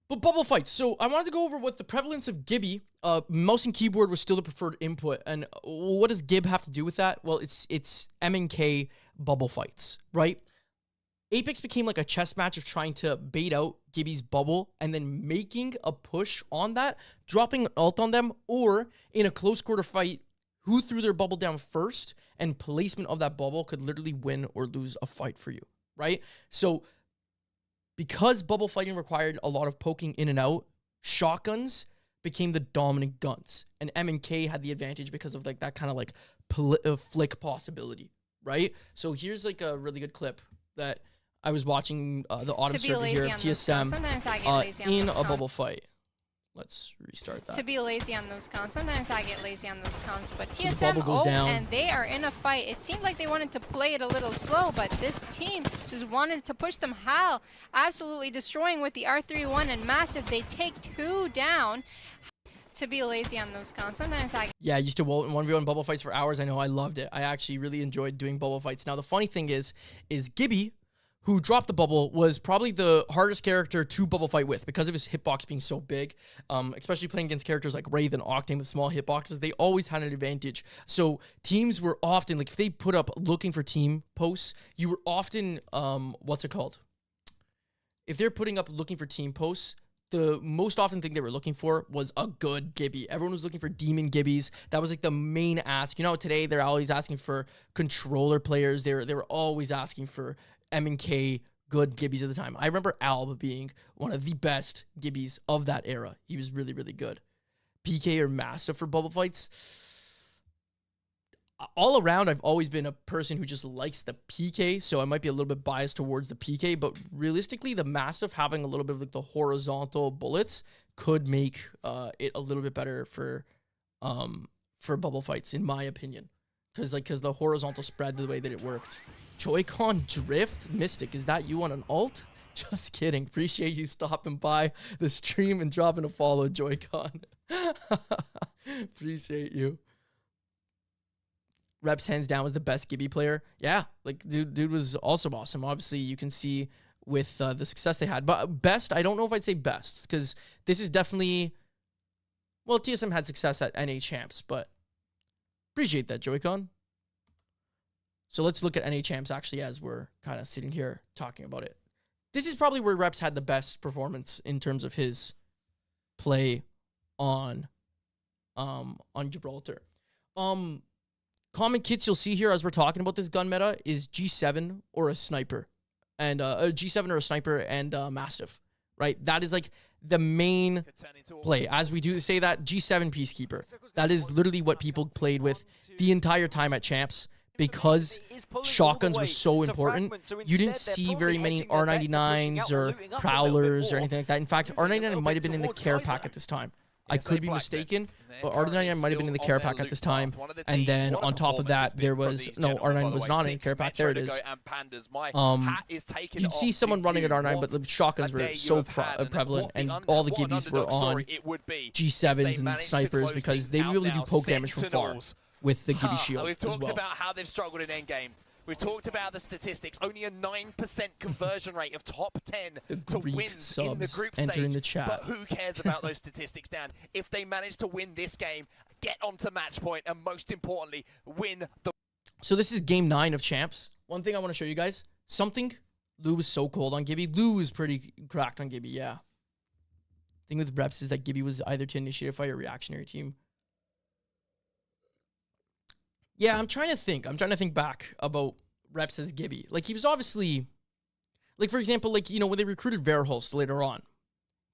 Speaker 1: But bubble fights. So I wanted to go over what the prevalence of Gibby. Mouse and keyboard was still the preferred input. And what does Gib have to do with that? Well, it's MNK bubble fights, right? Apex became like a chess match of trying to bait out Gibby's bubble and then making a push on that, dropping an ult on them, or in a close quarter fight, who threw their bubble down first, and placement of that bubble could literally win or lose a fight for you, right? So because bubble fighting required a lot of poking in and out, shotguns became the dominant guns, and MNK had the advantage because of like that kind of like flick possibility, right? So here's like a really good clip that I was watching the autumn server here of TSM in a bubble fight. Let's restart that.
Speaker 7: To be lazy on those counts. Sometimes I get lazy on those counts, but
Speaker 1: So the bubble goes
Speaker 7: TSM
Speaker 1: down.
Speaker 7: and they are in a fight. It seemed like they wanted to play it a little slow, but this team just wanted to push them. Hal absolutely destroying with the R31 and Massive. They take 2 down. To be lazy on those counts. Sometimes I
Speaker 1: used to 1v1 bubble fights for hours. I know, I loved it. I actually really enjoyed doing bubble fights. Now the funny thing is Gibby, who dropped the bubble, was probably the hardest character to bubble fight with because of his hitbox being so big, especially playing against characters like Wraith and Octane with small hitboxes. They always had an advantage. So teams were often, like if they put up looking for team posts, you were often, if they're putting up looking for team posts, the most often thing they were looking for was a good Gibby. Everyone was looking for demon Gibbies. That was like the main ask. You know, today they're always asking for controller players. They were always asking for M&K good Gibbies at the time. I remember Alb being one of the best Gibbies of that era. He was really, really good. PK or Master for bubble fights. All around, I've always been a person who just likes the PK, so I might be a little bit biased towards the PK, but realistically, the Mastiff having a little bit of like the horizontal bullets could make it a little bit better for bubble fights, in my opinion, because the horizontal spread, the way that it worked. Joy-Con Drift Mystic, is that you on an ult? Just kidding. Appreciate you stopping by the stream and dropping a follow, Joy-Con. Appreciate you. Reps hands down was the best Gibby player. Yeah, like dude was also awesome. Obviously, you can see with the success they had. But best, I don't know if I'd say best, because this is definitely, well, TSM had success at NA Champs, but appreciate that, Joy-Con. So let's look at NA Champs actually as we're kind of sitting here talking about it. This is probably where Reps had the best performance in terms of his play on Gibraltar. Common kits you'll see here as we're talking about this gun meta is G7 or a sniper, and G7 or a sniper and Mastiff, right? That is like the main play. As we do say that, G7 Peacekeeper. That is literally what people played with the entire time at Champs. Because shotguns was so important, you didn't see very many R99s or Prowlers or anything like that. In fact, R99 might have been in the care pack at this time. I could be mistaken, but R99 might have been in the care pack at this time. And then on top of that, there was, no, R9 was not in the care pack. There it is. You'd see someone running at R9, but the shotguns were so prevalent, and all the Gibbies were on G7s and snipers because they really do poke damage from far with the Gibby shield
Speaker 3: We've
Speaker 1: as
Speaker 3: talked
Speaker 1: well.
Speaker 3: about how they've struggled in endgame. We've talked about the statistics. Only a 9% conversion rate of top 10 to wins in the group stage.
Speaker 1: In the chat.
Speaker 3: But who cares about those statistics, Dan? If they manage to win this game, get onto match point, and most importantly, win the...
Speaker 1: So this is game 9 of Champs. One thing I want to show you guys. Something. Lou was so cold on Gibby. Lou was pretty cracked on Gibby, yeah. Thing with Reps is that Gibby was either to initiate a fight or reactionary team. Yeah, I'm trying to think. I'm trying to think back about Reps as Gibby. Like, he was obviously... Like, for example, like, you know, when they recruited Verholst later on,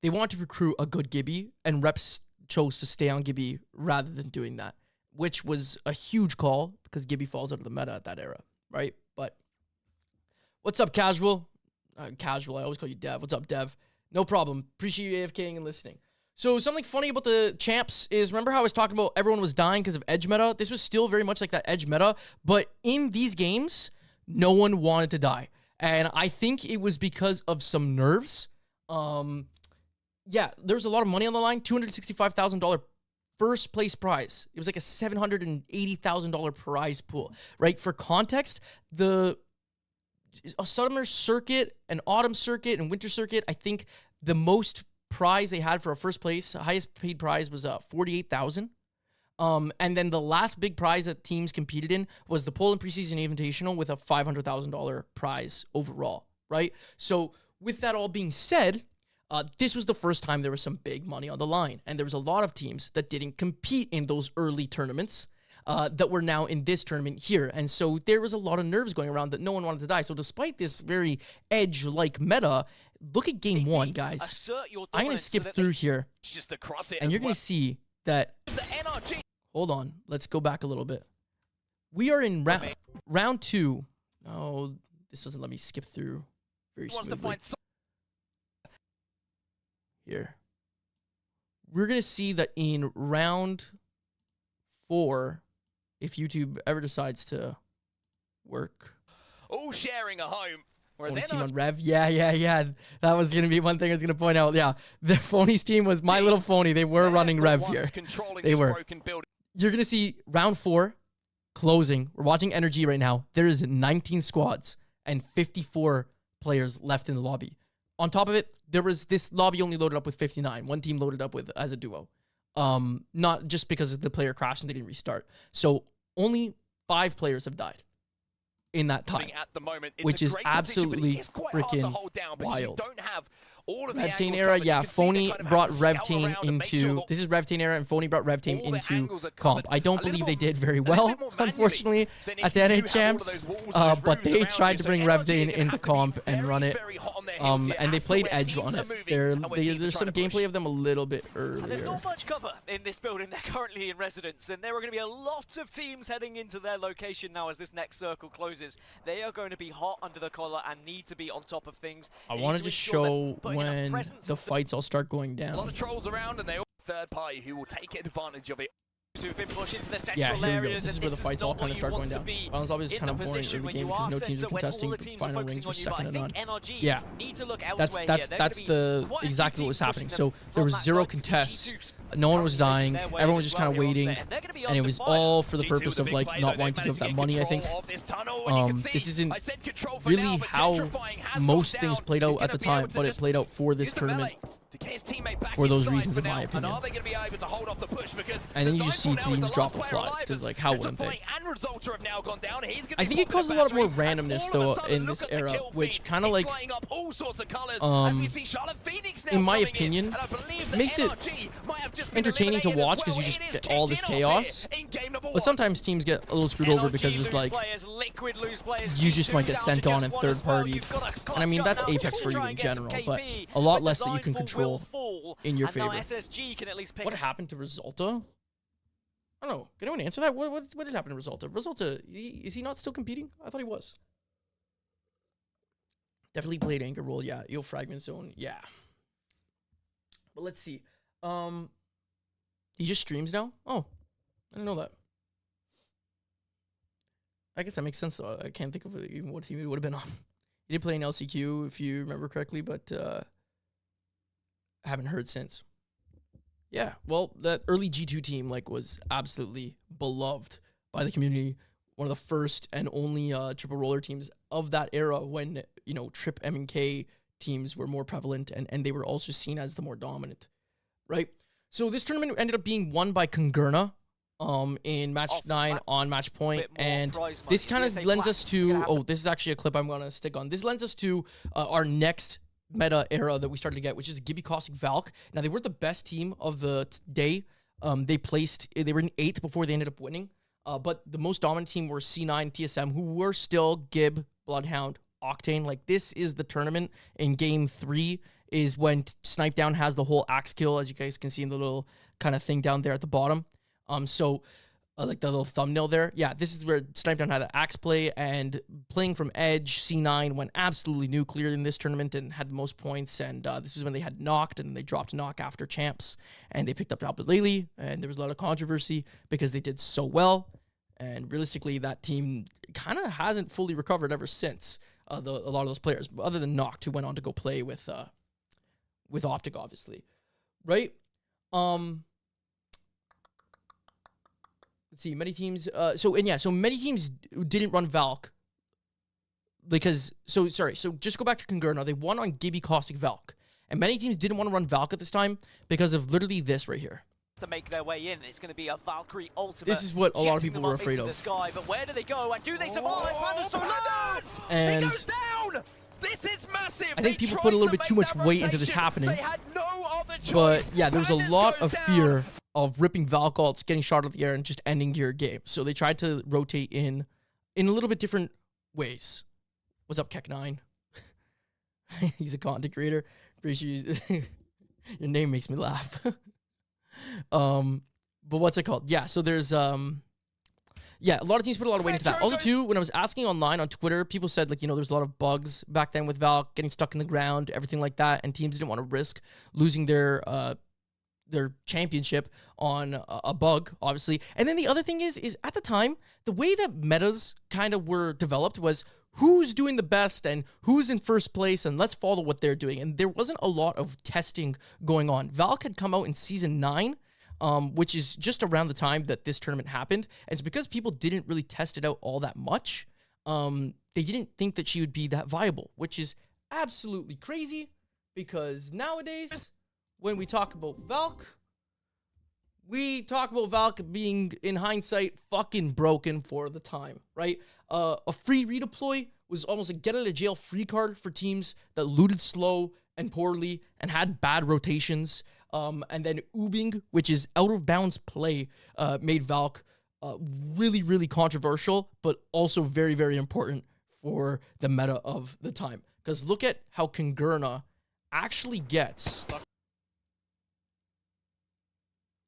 Speaker 1: they wanted to recruit a good Gibby, and reps chose to stay on Gibby rather than doing that, which was a huge call because Gibby falls out of the meta at that era, right? But what's up, Casual? Casual, I always call you Dev. What's up, Dev? No problem. Appreciate you AFKing and listening. So something funny about the champs is, remember how I was talking about everyone was dying because of edge meta? This was still very much like that edge meta, but in these games, no one wanted to die. And I think it was because of some nerves. Yeah, there's a lot of money on the line, $265,000 first place prize. It was like a $780,000 prize pool, right? For context, a summer circuit, an autumn circuit, and winter circuit, I think the most prize they had for a first place, highest paid prize was $48,000. And then the last big prize that teams competed in was the Poland preseason invitational with a $500,000 prize overall, right? So with that all being said, this was the first time there was some big money on the line, and there was a lot of teams that didn't compete in those early tournaments that were now in this tournament here. And so there was a lot of nerves going around that no one wanted to die. So despite this very edge-like meta, look at game one, guys. I'm going to skip through here, and you're going to see that... Hold on. Let's go back a little bit. We are in round two. Oh, this doesn't let me skip through very smoothly. Here. We're going to see that in round 4, if YouTube ever decides to work.
Speaker 3: All sharing a home.
Speaker 1: Phony's team on Rev. Yeah. That was going to be one thing I was going to point out. Yeah, the Phony's team was My Little Phony. They were running Rev here. They were. You're going to see round 4 closing. We're watching Energy right now. There is 19 squads and 54 players left in the lobby. On top of it, there was this lobby only loaded up with 59. One team loaded up with as a duo. Not just because the player crashed and they didn't restart. So only 5 players have died in that time,
Speaker 3: at the moment,
Speaker 1: which is absolutely freaking wild. Revtain era, yeah, Phony brought Revtain into... This is Revtain era, and Phony brought Revtain into comp. I don't believe they did very well, unfortunately, at the NA Champs, but they tried to bring Revtain into comp and run it, and they played Edge on it. There's some gameplay of them a little bit earlier.
Speaker 8: And there's not much cover in this building. They're currently in residence, and there are going to be a lot of teams heading into their location now as this next circle closes. They are going to be hot under the collar and need to be on top of things.
Speaker 1: I wanted to show when the fights all start going down.
Speaker 3: A lot of trolls around, and they all third party who will take advantage of it.
Speaker 8: Who've been pushed into the
Speaker 1: Yeah,
Speaker 8: central
Speaker 1: here we go.
Speaker 8: areas,
Speaker 1: This is where the fights all kind of start going down. Violence Lobby is kind of boring early game because no teams are contesting final rings for second and on. Yeah, that's exactly what was happening. So there was 0 contests. No one was dying. Everyone was just kind of waiting, and it was all for the purpose of like not wanting to give that money. I think this isn't really how most things played out at the time, but it played out for this tournament for those reasons, in my opinion. And then you just see teams dropping flies because, like, how wouldn't they? I think it caused a lot of more randomness though in this era, which kind of like, in my opinion, makes it entertaining to watch because you just get all this chaos. But sometimes teams get a little screwed over because it's like you just might get sent on in third party. And I mean, that's Apex for you in general, but a lot less that you can control in your favor. What happened to Resulta? I don't know. Can anyone answer that? What did happen to Resulta? Resulta, is he not still competing? I thought he was. Definitely played anchor role. Yeah. Eel fragment zone. Yeah. But let's see. He just streams now? Oh, I didn't know that. I guess that makes sense though. I can't think of even what team he would have been on. He did play in LCQ if you remember correctly, but I haven't heard since. Yeah, well, that early G2 team like was absolutely beloved by the community. One of the first and only triple roller teams of that era when, you know, trip MK teams were more prevalent and they were also seen as the more dominant, right? So this tournament ended up being won by Kungurna in match 9 on match point, and this kind of lends us to, oh, this is actually a clip I'm going to stick on. This lends us to our next meta era that we started to get, which is Gibby Caustic Valk. Now, they were the best team of the day. They were in 8th before they ended up winning. But the most dominant team were C9, TSM, who were still Gib, Bloodhound, Octane. Like, this is the tournament in game 3 is when Snipe Down has the whole axe kill, as you guys can see in the little kind of thing down there at the bottom. Like the little thumbnail there. Yeah, this is where Snipe Down had the axe play, and playing from Edge, C9 went absolutely nuclear in this tournament and had the most points. And this was when they had knocked, and they dropped knock after champs, and they picked up Albert, and there was a lot of controversy because they did so well. And realistically, that team kind of hasn't fully recovered ever since. A lot of those players, other than Noct, who went on to go play with Optic, obviously, right? Let's see, many teams. So many teams didn't run Valk because. So just go back to Congerna. They won on Gibby, Caustic, Valk, and many teams didn't want to run Valk at this time because of literally this right here.
Speaker 8: To make their way in, it's going to be a Valkyrie ultimate.
Speaker 1: This is what a lot of people were afraid of.
Speaker 8: The sky, but where do they go? And do they survive?
Speaker 1: And
Speaker 3: he goes down. This is massive.
Speaker 1: I think people put a little bit too much weight into this happening.
Speaker 3: They had no other choice.
Speaker 1: But yeah, there was a
Speaker 3: Madness
Speaker 1: lot
Speaker 3: goes
Speaker 1: of fear of ripping Valk ults, getting shot out of the air, and just ending your game. So they tried to rotate in a little bit different ways. What's up, Kek9? He's a content creator. Appreciate you. Your name makes me laugh. But what's it called? Yeah, so there's yeah, a lot of teams put a lot of weight into that. Also, too, when I was asking online on Twitter, people said, like, there's a lot of bugs back then with Valk, getting stuck in the ground, everything like that, and teams didn't want to risk losing their championship on a bug, obviously. And then the other thing is at the time, the way that metas kind of were developed was who's doing the best and who's in first place, and let's follow what they're doing. And there wasn't a lot of testing going on. Valk had come out in Season 9, which is just around the time that this tournament happened. And it's because people didn't really test it out all that much. They didn't think that she would be that viable, which is absolutely crazy, because nowadays, when we talk about Valk, we talk about Valk being, in hindsight, fucking broken for the time, right? A free redeploy was almost a get-out-of-jail free card for teams that looted slow and poorly and had bad rotations. And then Ubing, which is out-of-bounds play, made Valk really, really controversial, but also very, very important for the meta of the time. Because look at how Congerna actually gets...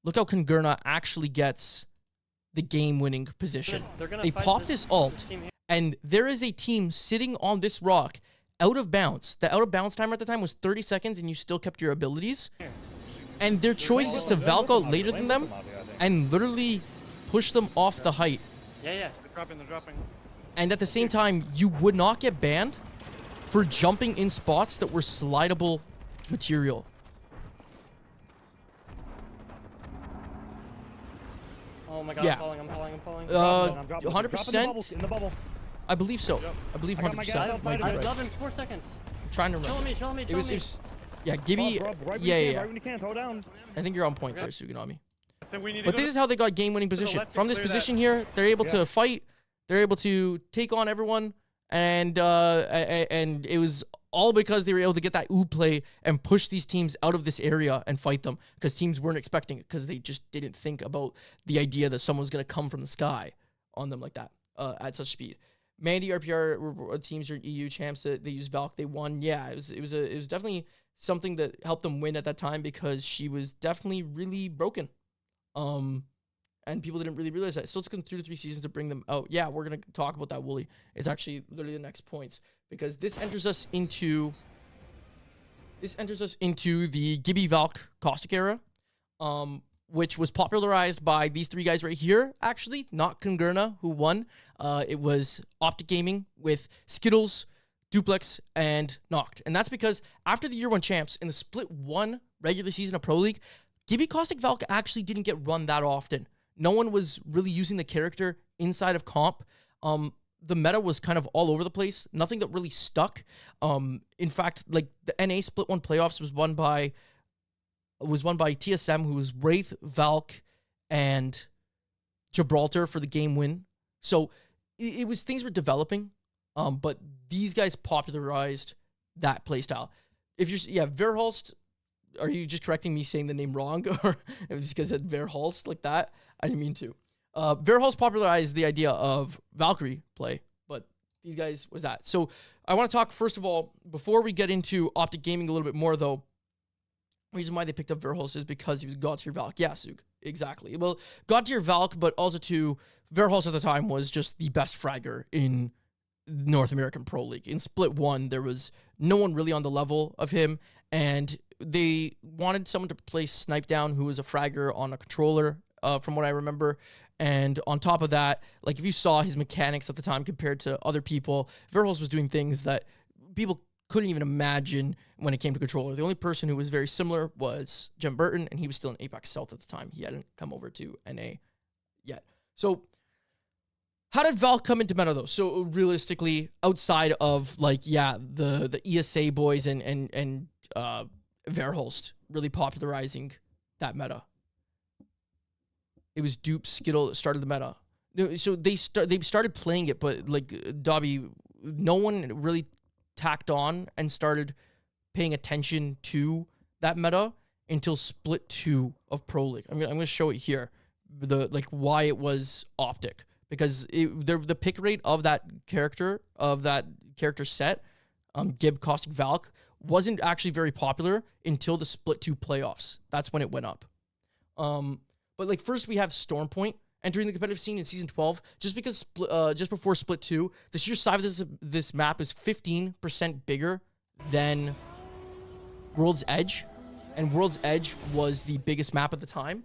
Speaker 1: Look how Congerna actually gets the game-winning position. They pop this ult, and there is a team sitting on this rock out of bounds. The out-of-bounds timer at the time was 30 seconds, and you still kept your abilities. And their choice is to Valk out later than them and literally push them off the height.
Speaker 5: Yeah. They're dropping.
Speaker 1: And at the same time, you would not get banned for jumping in spots that were slidable material.
Speaker 5: Oh my god,
Speaker 1: Yeah.
Speaker 5: I'm falling.
Speaker 1: 100%?
Speaker 5: In the bubble.
Speaker 1: I believe so. I believe 100%. Like,
Speaker 5: I
Speaker 1: right.
Speaker 5: love him, 4 seconds.
Speaker 1: I'm trying to remember.
Speaker 5: Show me.
Speaker 1: It was yeah, Gibby.
Speaker 5: Right when
Speaker 1: Yeah.
Speaker 5: Right when you can, throw down.
Speaker 1: I think you're on point there, Suganami.
Speaker 4: I think we need to
Speaker 1: But
Speaker 4: go
Speaker 1: this is how they got game-winning position.
Speaker 4: left and
Speaker 1: From this
Speaker 4: clear that.
Speaker 1: position here, they're able to fight. They're able to take on everyone, and it was all because they were able to get that oob play and push these teams out of this area and fight them, because teams weren't expecting it, because they just didn't think about the idea that someone was going to come from the sky on them like that at such speed. Mandy, RPR teams are EU champs. They used Valk. They won. Yeah, it was definitely something that helped them win at that time, because she was definitely really broken. And people didn't really realize that. It still took them 2 to 3 seasons to bring them out. Yeah, we're going to talk about that, Wooly. It's actually literally the next points, because this enters us into the Gibby Valk Caustic era, which was popularized by these 3 guys right here, actually, not Congerna, who won. It was Optic Gaming with Skittles, Duplex, and Noct. And that's because after the Year 1 champs in the Split 1 regular season of Pro League, Gibby Caustic Valk actually didn't get run that often. No one was really using the character inside of comp. The meta was kind of all over the place. Nothing that really stuck. In fact, like the NA Split 1 playoffs was won by TSM, who was Wraith, Valk, and Gibraltar for the game win. So it was, things were developing, but these guys popularized that playstyle. If you're, Verhulst, are you just correcting me saying the name wrong, or it was because it Verhulst like that? I didn't mean to. Verhulst popularized the idea of Valkyrie play, but these guys was that. So I want to talk, first of all, before we get into Optic Gaming a little bit more, though, the reason why they picked up Verhulst is because he was God tier Valk. Yeah, Sug, exactly. Well, God tier Valk, but also to Verhulst at the time was just the best fragger in North American Pro League. In Split 1, there was no one really on the level of him, and they wanted someone to replace Snipe Down, who was a fragger on a controller, from what I remember. And on top of that, like if you saw his mechanics at the time compared to other people, Verhulst was doing things that people couldn't even imagine when it came to controller. The only person who was very similar was Jem Burton, and he was still in Apex South at the time. He hadn't come over to NA yet. So how did Valk come into meta, though? So realistically, outside of like, yeah, the ESA boys and Verhulst really popularizing that meta, it was Dupe, Skittle that started the meta. So they started playing it, but like Dobby, no one really tacked on and started paying attention to that meta until Split 2 of Pro League. I'm gonna show it here, why it was Optic, because the pick rate of that character set, Gib, Caustic, Valk, wasn't actually very popular until the Split 2 playoffs. That's when it went up. But like first we have Stormpoint entering the competitive scene in Season 12, just because just before Split 2, the sheer size of this map is 15% bigger than World's Edge, and World's Edge was the biggest map at the time.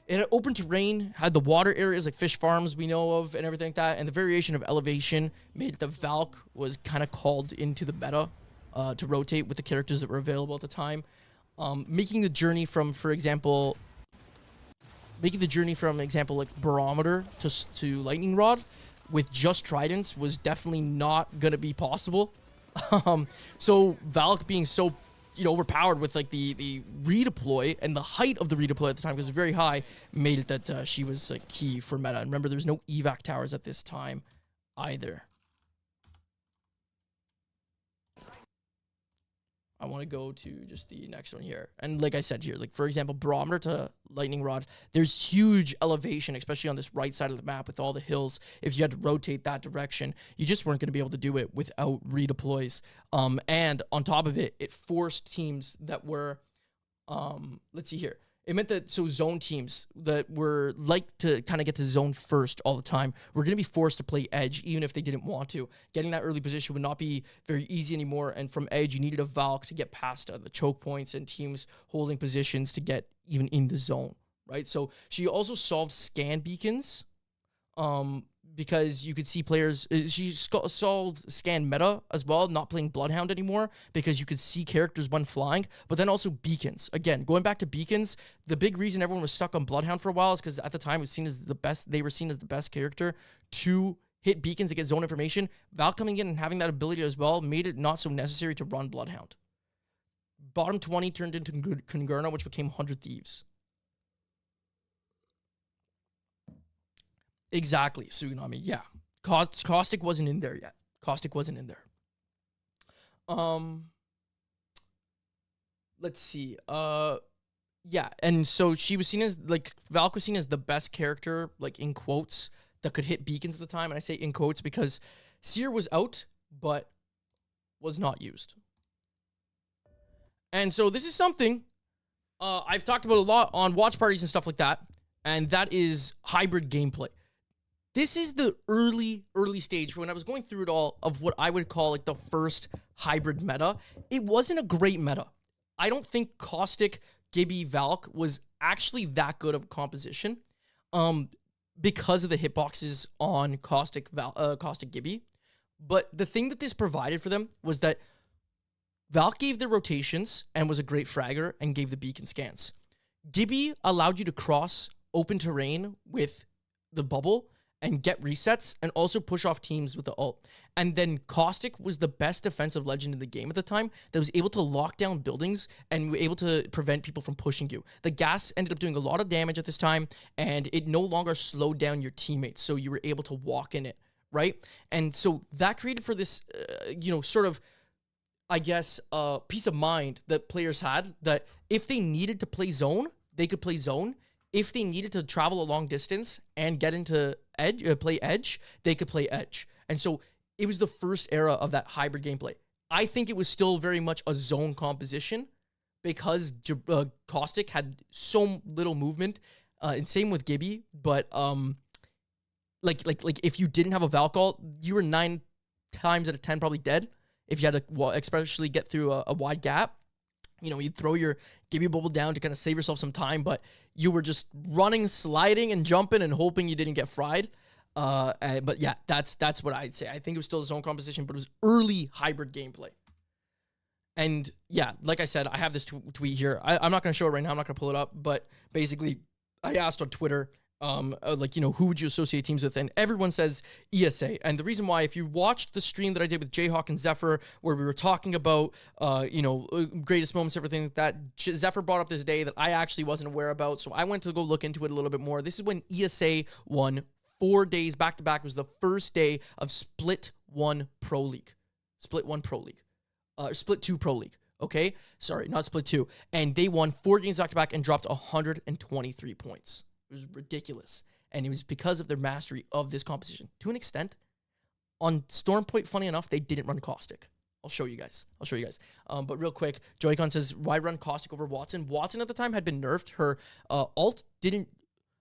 Speaker 1: It had open terrain, had the water areas like fish farms we know of and everything like that, and the variation of elevation made the Valk was kind of called into the meta to rotate with the characters that were available at the time. Making the journey from, for example, like Barometer to Lightning Rod with just Tridents was definitely not gonna be possible. So Valk being so overpowered with like the redeploy and the height of the redeploy at the time, because it was very high, made it that she was like key for meta. And remember, there was no evac towers at this time either. I want to go to just the next one here. And like I said here, like for example, Barometer to Lightning Rod, there's huge elevation, especially on this right side of the map with all the hills. If you had to rotate that direction, you just weren't going to be able to do it without redeploys. And on top of it, it forced teams that were, let's see here. It meant that zone teams that were like to kind of get to zone first all the time were going to be forced to play edge, even if they didn't want to. Getting that early position would not be very easy anymore. And from edge, you needed a Valk to get past the choke points and teams holding positions to get even in the zone, right? So she also solved scan beacons, because you could see players. She solved scan meta as well, not playing Bloodhound anymore, because you could see characters when flying, but then also beacons. Again, going back to beacons, the big reason everyone was stuck on Bloodhound for a while is because at the time it was seen as the best. They were seen as the best character to hit beacons to get zone information. Val coming in and having that ability as well made it not so necessary to run Bloodhound. Bottom 20 turned into Kungurna, which became 100 Thieves. Exactly, Tsunami. Yeah, Caustic wasn't in there yet. Caustic wasn't in there. Let's see. Yeah, and so she was seen as like Valk was seen as the best character, like in quotes, that could hit beacons at the time. And I say in quotes because Seer was out, but was not used. And so this is something I've talked about a lot on watch parties and stuff like that, and that is hybrid gameplay. This is the early stage when I was going through it all of what I would call like the first hybrid meta. It wasn't a great meta. I don't think Caustic, Gibby, Valk was actually that good of a composition because of the hitboxes on Caustic, Gibby. But the thing that this provided for them was that Valk gave the rotations and was a great fragger and gave the beacon scans. Gibby allowed you to cross open terrain with the bubble and get resets and also push off teams with the ult. And then Caustic was the best defensive legend in the game at the time that was able to lock down buildings and were able to prevent people from pushing you. The gas ended up doing a lot of damage at this time, and it no longer slowed down your teammates, so you were able to walk in it, right? And so that created for this, sort of, I guess, peace of mind that players had, that if they needed to play zone, they could play zone. if they needed to travel a long distance and get into play edge, they could play edge. And so it was the first era of that hybrid gameplay. I think it was still very much a zone composition because Caustic had so little movement, and same with Gibby. But like if you didn't have a Valk ult, you were 9 times out of 10 probably dead. If you had to, especially get through a wide gap, you know, you'd throw your Gibby bubble down to kind of save yourself some time, but you were just running, sliding, and jumping and hoping you didn't get fried. But yeah, that's what I'd say. I think it was still a zone composition, but it was early hybrid gameplay. And yeah, like I said, I have this tweet here. I'm not going to show it right now. I'm not going to pull it up, but basically I asked on Twitter, like, you know, who would you associate teams with? And everyone says ESA. And the reason why, if you watched the stream that I did with Jayhawk and Zephyr, where we were talking about, you know, greatest moments, everything like that, Zephyr brought up this day that I actually wasn't aware about. So I went to go look into it a little bit more. This is when ESA won 4 days back to back. Was the first day of Split 1 Pro League. Split 1 Pro League. Split 2 Pro League. Okay? Sorry, not Split 2. And they won 4 games back to back and dropped 123 points. It was ridiculous. And it was because of their mastery of this composition. To an extent, on Stormpoint, funny enough, they didn't run Caustic. I'll show you guys. But real quick, Joy-Con says, why run Caustic over Watson? Watson at the time had been nerfed. Her ult didn't...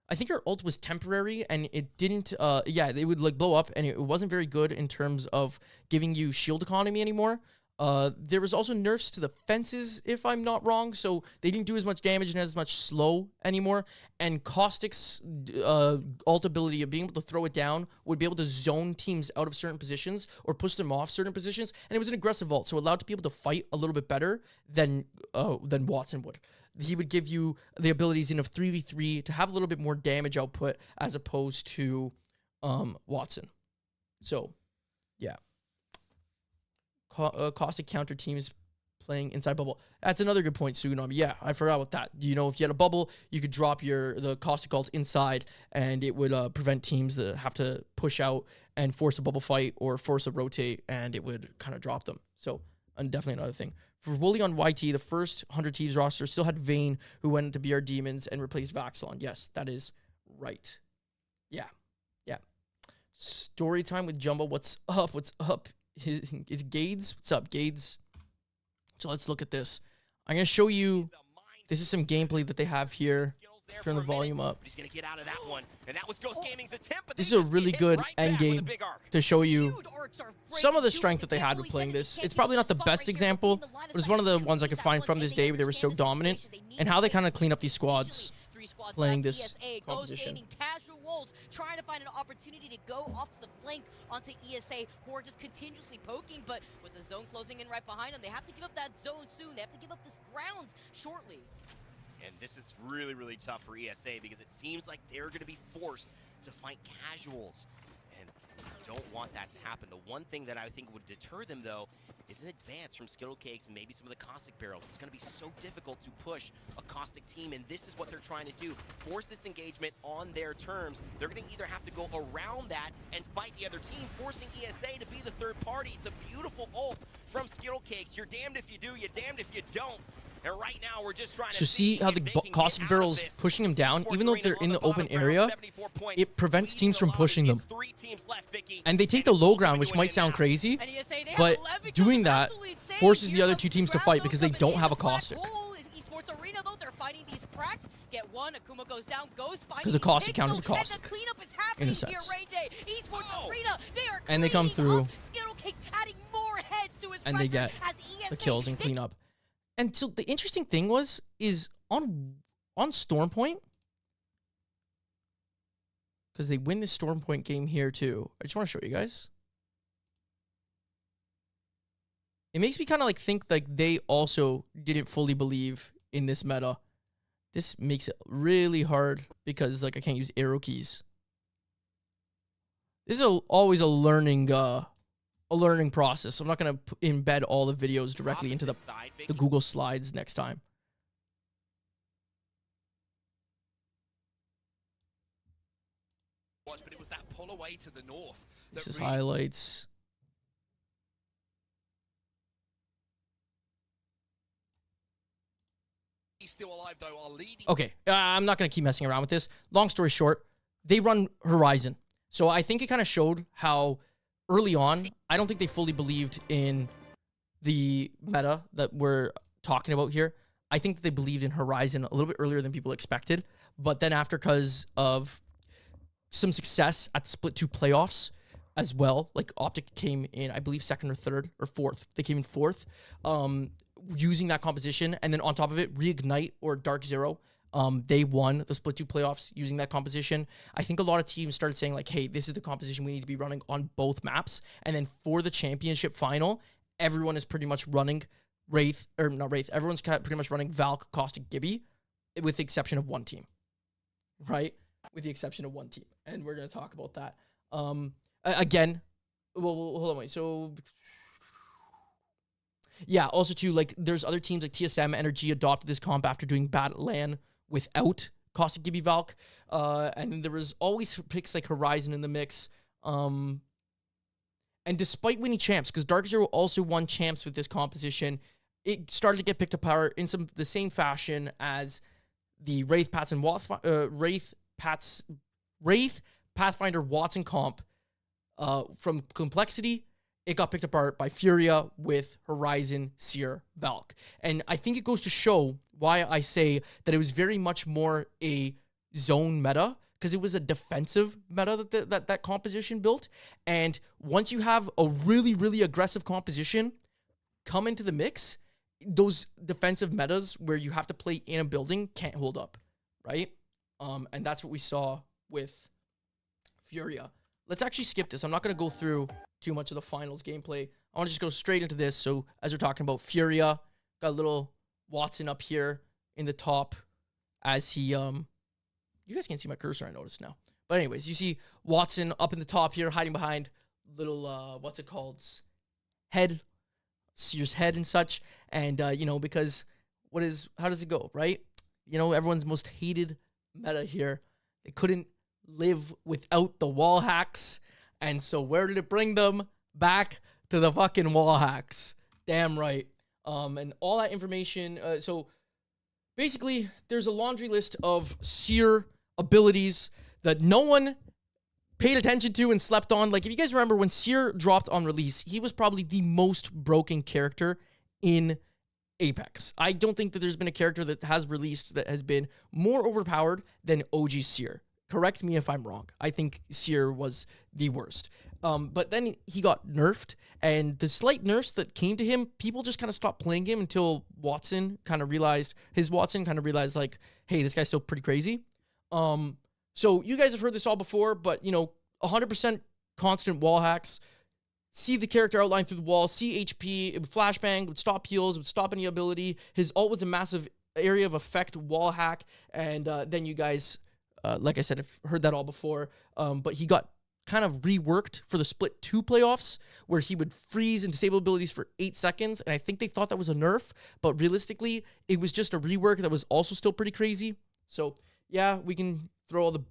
Speaker 1: I think her ult was temporary, and it didn't... yeah, it would like blow up, and it wasn't very good in terms of giving you shield economy anymore. There was also nerfs to the fences, if I'm not wrong, so they didn't do as much damage and as much slow anymore. And Caustic's ult ability of being able to throw it down would be able to zone teams out of certain positions or push them off certain positions. And it was an aggressive ult, so it allowed people to fight a little bit better than Watson would. He would give you the abilities in a 3v3 to have a little bit more damage output as opposed to Watson. So, yeah. Caustic counter teams playing inside bubble. That's another good point, Tsunami. Yeah, I forgot about that. You know, if you had a bubble, you could drop the Caustic ult inside, and it would prevent teams that have to push out and force a bubble fight or force a rotate, and it would kind of drop them. So, and definitely another thing. For Wooly on YT, the first 100 Thieves roster still had Vayne, who went into BR Demons and replaced Vaxilon. Yes, that is right. Yeah. Story time with Jumbo. What's up? Is Gades? What's up, Gades? So let's look at this. I'm going to show you, this is some gameplay that they have here. Turn the volume up. This is a really good end game to show you some of the strength that they had with playing this. It's probably not the best example, but it's one of the ones I could find from this day where they were so dominant, and how they kind of clean up these squads playing this composition.
Speaker 9: Casuals trying to find an opportunity to go off to the flank onto ESA, who are just continuously poking, but with the zone closing in right behind them, they have to give up that zone soon. They have to give up this ground shortly.
Speaker 6: And this is really, really tough for ESA because it seems like they're going to be forced to fight casuals. And you don't want that to happen. The one thing that I think would deter them, though, is an advance from Skittle Cakes and maybe some of the Caustic barrels. It's going to be so difficult to push a Caustic team, and this is what they're trying to do. Force this engagement on their terms. They're going to either have to go around that and fight the other team, forcing ESA to be the third party. It's a beautiful ult from Skittle Cakes. You're damned if you do, you're damned if you don't. And right now, we're just trying to
Speaker 1: see how the Caustic barrel's pushing them down, even though they're in the open area, it prevents teams from pushing them. And they take the low ground, which might sound crazy, but doing that forces the other two teams to fight because they don't have a Caustic. Because a Caustic counters a Caustic, in a sense. And they come through, and they get the kills and clean up. And so the interesting thing is on Stormpoint, because they win this Stormpoint game here too. I just want to show you guys. It makes me kind of like think like they also didn't fully believe in this meta. This makes it really hard because like I can't use arrow keys. This is always a learning process. I'm not going to embed all the videos directly into the Google Slides next time.
Speaker 3: But it was that pull away to the north.
Speaker 1: This is highlights.
Speaker 6: He's still alive, though, are leading.
Speaker 1: Okay, I'm not going to keep messing around with this. Long story short, they run Horizon. So I think it kind of showed how early on, I don't think they fully believed in the meta that we're talking about here. I think that they believed in Horizon a little bit earlier than people expected. But then after, because of some success at the Split 2 playoffs as well, like Optic came in, I believe, 2nd or 3rd or 4th. They came in 4th. Using that composition, and then on top of it, Reignite or Dark Zero, they won the Split 2 playoffs using that composition. I think a lot of teams started saying, like, hey, this is the composition we need to be running on both maps. And then for the championship final, everyone is pretty much running Wraith, or not Wraith, everyone's pretty much running Valk, Caustic, Gibby, with the exception of one team, right? With the exception of one team. And we're going to talk about that. Again, well, hold on, wait. So, yeah, also too, like, there's other teams like TSM Energy adopted this comp after doing bad at LAN without Caustic, Gibby, Valk. And then there was always picks like Horizon in the mix. And despite winning champs, because Dark Zero also won champs with this composition, it started to get picked apart in the same fashion as the Wraith, Pathfinder, Watson comp from Complexity. It got picked apart by Furia with Horizon, Seer, Valk. And I think it goes to show why I say that it was very much more a zone meta, because it was a defensive meta that composition built. And once you have a really, really aggressive composition come into the mix, those defensive metas where you have to play in a building can't hold up, right? And that's what we saw with Furia. Let's actually skip this. I'm not going to go through too much of the finals gameplay. I want to just go straight into this. So as we're talking about Furia, got a little Watson up here in the top as he, you guys can't see my cursor, I noticed now. But anyways, you see Watson up in the top here, hiding behind little, what's it called? Head, Seer's head and such. And, you know, because how does it go, right? You know, everyone's most hated meta here. They couldn't live without the wall hacks. And so where did it bring them? Back to the fucking wall hacks. Damn right. And all that information. So basically, there's a laundry list of Seer abilities that no one paid attention to and slept on. Like, if you guys remember when Seer dropped on release, he was probably the most broken character in Apex. I don't think that there's been a character that has released that has been more overpowered than OG Seer. Correct me if I'm wrong. I think Seer was the worst. But then he got nerfed, and the slight nerfs that came to him, people just kind of stopped playing him until Watson kind of realized, like, hey, this guy's still pretty crazy. So you guys have heard this all before, but, you know, 100% constant wall hacks. See the character outline through the wall, see HP, it would flashbang, it would stop heals, it would stop any ability. His ult was a massive area of effect wall hack, and then you guys... like I said, I've heard that all before, but he got kind of reworked for the Split 2 playoffs, where he would freeze and disable abilities for 8 seconds, and I think they thought that was a nerf, but realistically, it was just a rework that was also still pretty crazy. So, yeah, we can throw all the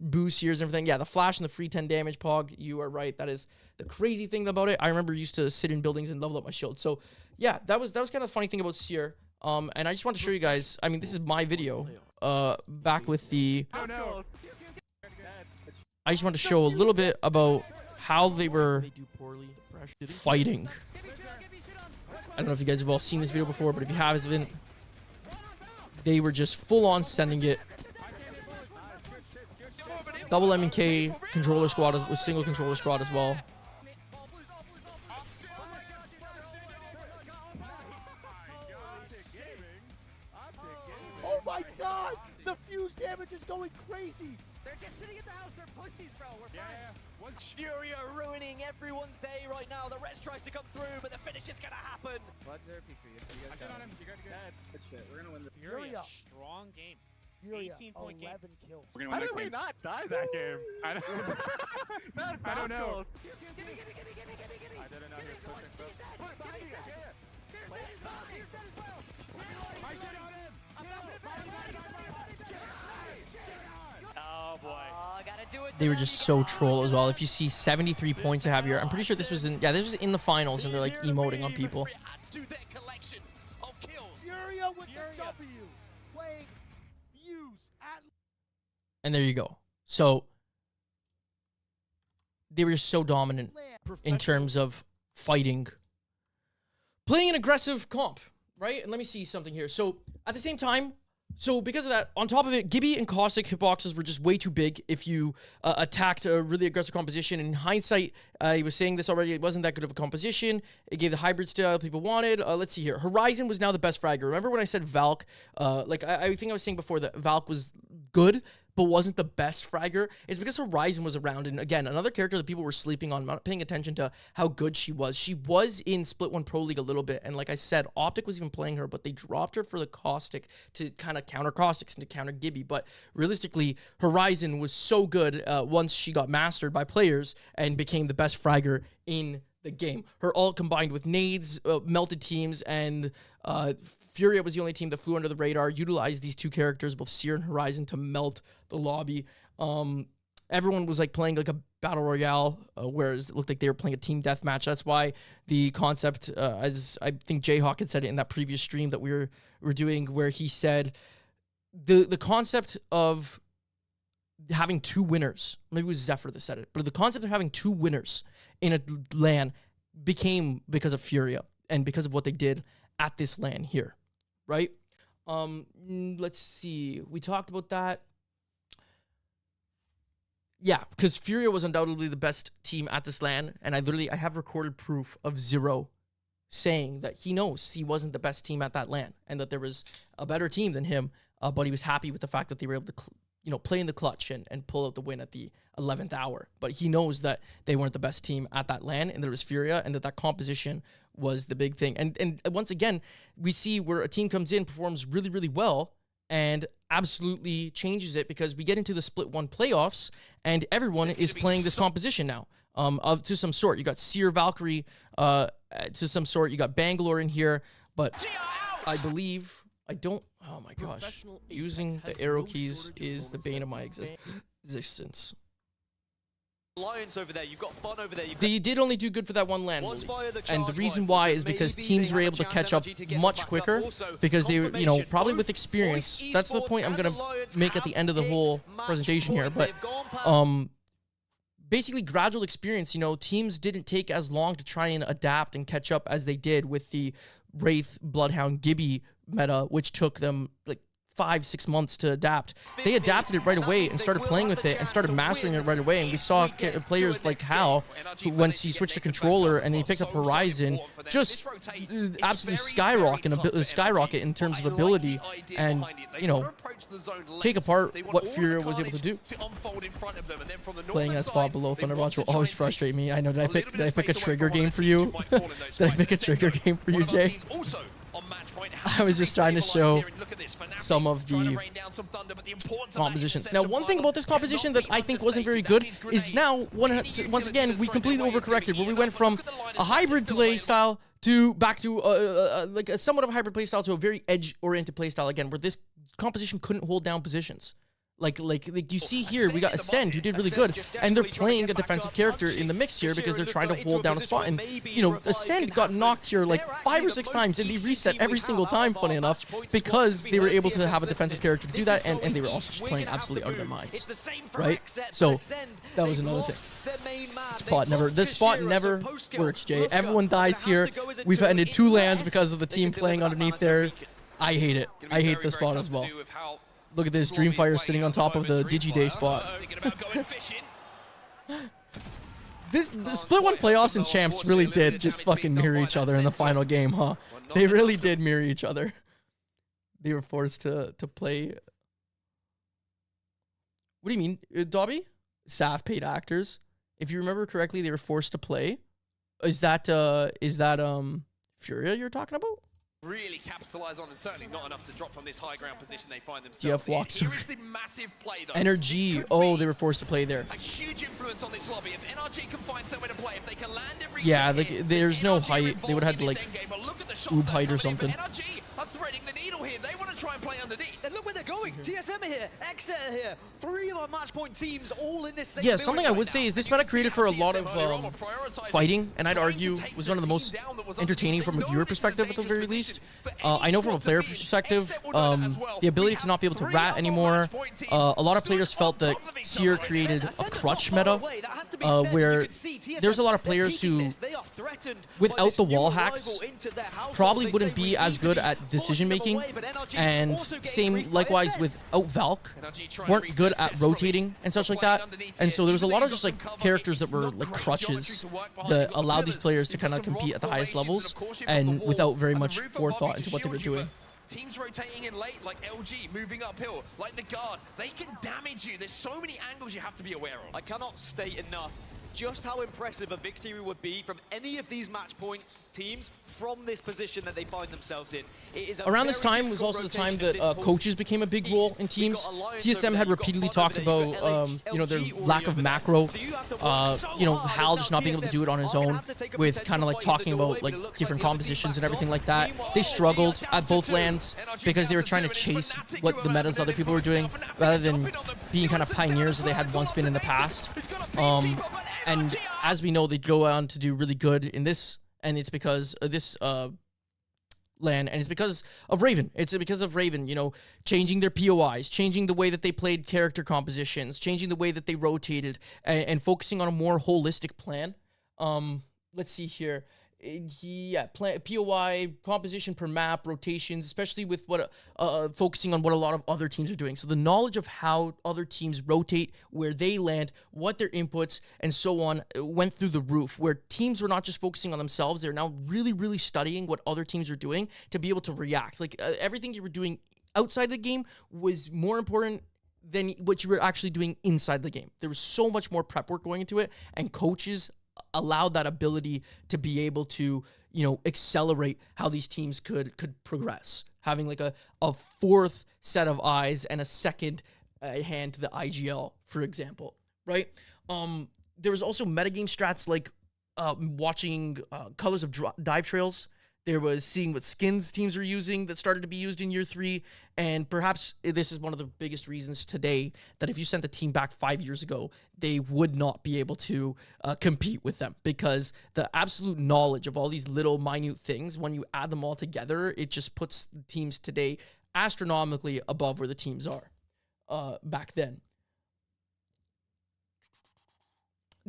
Speaker 1: boost Seers and everything. Yeah, the flash and the free 10 damage, Pog, you are right. That is the crazy thing about it. I remember used to sit in buildings and level up my shield. So, yeah, that was kind of the funny thing about Seer. And I just want to show you guys, I mean, this is my video, back with the... I just want to show a little bit about how they were fighting. I don't know if you guys have all seen this video before, but if you haven't, they were just full-on sending it. Double M&K controller squad with single controller squad as well.
Speaker 10: Oh my god! The fuse damage is going crazy!
Speaker 5: They're just sitting at the house, they're pussies, bro. We're fine.
Speaker 8: Furia ruining everyone's day right now. The rest tries to come through, but the finish is gonna happen.
Speaker 5: Blood's RP for you. I got on him. You good. Good shit. We're gonna win the
Speaker 10: Furia.
Speaker 5: Strong game.
Speaker 10: Furia,
Speaker 5: 18-point
Speaker 10: 11
Speaker 5: game.
Speaker 10: kills.
Speaker 4: How did we not die that game? I don't know.
Speaker 5: I didn't know he was pushing, bro.
Speaker 8: Oh boy.
Speaker 1: They were just so troll as well. If you see 73 points I have here, I'm pretty sure this was in, this was in the finals, and they're like emoting on people.
Speaker 10: Furia with the W. Playing Fuse at...
Speaker 1: And there you go. So they were so dominant in terms of fighting, playing an aggressive comp, right? And let me see something here. So at the same time, so because of that, on top of it, Gibby and Caustic hitboxes were just way too big if you attacked a really aggressive composition. In hindsight, he was saying this already, it wasn't that good of a composition. It gave the hybrid style people wanted. Let's see here. Horizon was now the best fragger. Remember when I said Valk? Like, I think I was saying before that Valk was good, but wasn't the best fragger. It's because Horizon was around. And again, another character that people were sleeping on, not paying attention to how good she was. She was in Split 1 Pro League a little bit. And like I said, Optic was even playing her, but they dropped her for the Caustic to kind of counter Caustics and to counter Gibby. But realistically, Horizon was so good once she got mastered by players and became the best fragger in the game. Her ult combined with nades, melted teams, and Furia was the only team that flew under the radar, utilized these two characters, both Seer and Horizon, to melt the lobby. Everyone was like playing like a battle royale, whereas it looked like they were playing a team deathmatch. That's why the concept, as I think Jayhawk had said it in that previous stream that we were doing, where he said the concept of having two winners, maybe it was Zephyr that said it, but the concept of having two winners in a LAN became because of Furia and because of what they did at this LAN here, right? Let's see. We talked about that. Yeah, because Furia was undoubtedly the best team at this LAN, and I have recorded proof of Zero saying that he knows he wasn't the best team at that LAN and that there was a better team than him, but he was happy with the fact that they were able to play in the clutch and pull out the win at the 11th hour. But he knows that they weren't the best team at that LAN, and there was Furia, and that composition was the big thing. And once again, we see where a team comes in, performs really, really well, and absolutely changes it, because we get into the Split 1 playoffs, and everyone is playing this composition now. To some sort. You got Seer, Valkyrie, to some sort. You got Bangalore in here, but I believe... oh my gosh. Using the arrow keys is the bane of my existence.
Speaker 8: Lions over there, you've got Fun over there.
Speaker 1: They did only do good for that one LAN, and the reason why is because teams were able to catch up much quicker, because they were, probably with experience. That's the point I'm going to make at the end of the whole presentation here, but basically gradual experience. Teams didn't take as long to try and adapt and catch up as they did with the Wraith, Bloodhound, Gibby meta, which took them like 5-6 months to adapt. They adapted it right away and started playing with it and started mastering it right away. And we saw players like Hal, who once he switched to controller and he picked up Horizon, just absolutely skyrocket in terms of ability, and take apart what Furia was able to do. Playing that spot below Thunderbots will always frustrate me. I know. Did I pick a trigger game for you? Did I pick a trigger game for you, Jay? I was just trying to show some of the compositions. Now, one thing about this composition that I think wasn't very good is now, once again, we completely overcorrected, where we went from a hybrid play style to back to like a somewhat of a hybrid play style to a very edge-oriented play style again, where this composition couldn't hold down positions. Like you see here, we got Ascend, who did really good, and they're playing a defensive character in the mix here because they're trying to hold down a spot. And, Ascend got knocked here like 5 or 6 times, and they reset every single time, funny enough, because they were able to have a defensive character to do that, and they were also just playing absolutely out of their minds, right? So, that was another thing. This spot never works, Jay. Everyone dies here. We've ended 2 LANs because of the team playing underneath there. I hate it. I hate this spot as well. Look at this, Dreamfire sitting on top of the Digiday spot. The Split 1 playoffs and champs really did just fucking mirror each other in the final game, huh? They really did mirror each other. They were forced to play. What do you mean, Dobby? SAF paid actors. If you remember correctly, they were forced to play. Is that Furia you're talking about?
Speaker 3: Really capitalize on, and certainly not enough to drop from this high ground position they find themselves in. Here is the massive play, though.
Speaker 1: NRG, oh, they were forced to play there.
Speaker 3: A huge influence on this lobby. If NRG can find somewhere to play, if they can land every
Speaker 1: there's no height. They would have had to like oob height or something.
Speaker 3: NRG are threading the needle here. They want to try and play underneath. And look where they're going.
Speaker 8: going. TSM are here. Exeter are here. 3 of our match point teams all in this same
Speaker 1: Yeah,
Speaker 8: building
Speaker 1: something I
Speaker 8: right
Speaker 1: would
Speaker 8: now.
Speaker 1: say is this meta created for a lot of fighting, and I'd argue was one of the most entertaining from a viewer perspective at the very least. I know from a player perspective, the ability to not be able to rat anymore, a lot of players felt that Seer created a crutch meta, where there's a lot of players who, without the wall hacks, probably wouldn't be as good at decision making, and same likewise without Valk, weren't good at rotating and such like that. And so there was a lot of just like characters that were like crutches that allowed these players to kind of compete at the highest levels and without very much forethought into what they were doing.
Speaker 11: Teams rotating in late, like LG, moving uphill, like the guard, they can damage you. There's so many angles you have to be aware of.
Speaker 8: I cannot state enough just how impressive a victory would be from any of these match point teams from this position that they find themselves in. It is
Speaker 1: around this time was also the time that coaches became a big role in teams. TSM had repeatedly talked about, you know, their lack of macro. You know, Hal just not being able to do it on his own, with kind of like talking about like different compositions and everything like that. They struggled at both lands because they were trying to chase what the metas other people were doing rather than being kind of pioneers that they had once been in the past. And as we know, they go on to do really good in this. And it's because of this LAN, and it's because of Raven. It's because of Raven, you know, changing their POIs, changing the way that they played character compositions, changing the way that they rotated, and focusing on a more holistic plan. Let's see here. Yeah, POI, composition per map, rotations, especially with what focusing on what a lot of other teams are doing. So the knowledge of how other teams rotate, where they land, what their inputs, and so on went through the roof, where teams were not just focusing on themselves, they're now really, really studying what other teams are doing to be able to react. Like everything you were doing outside the game was more important than what you were actually doing inside the game. There was so much more prep work going into it, and coaches allowed that ability to be able to, you know, accelerate how these teams could progress, having like a fourth set of eyes and a second hand to the IGL, for example, right? There was also metagame strats like watching colors of dive trails. There was seeing what skins teams are using that started to be used in year 3. And perhaps this is one of the biggest reasons today that if you sent the team back 5 years ago, they would not be able to compete with them, because the absolute knowledge of all these little minute things, when you add them all together, it just puts the teams today astronomically above where the teams are back then.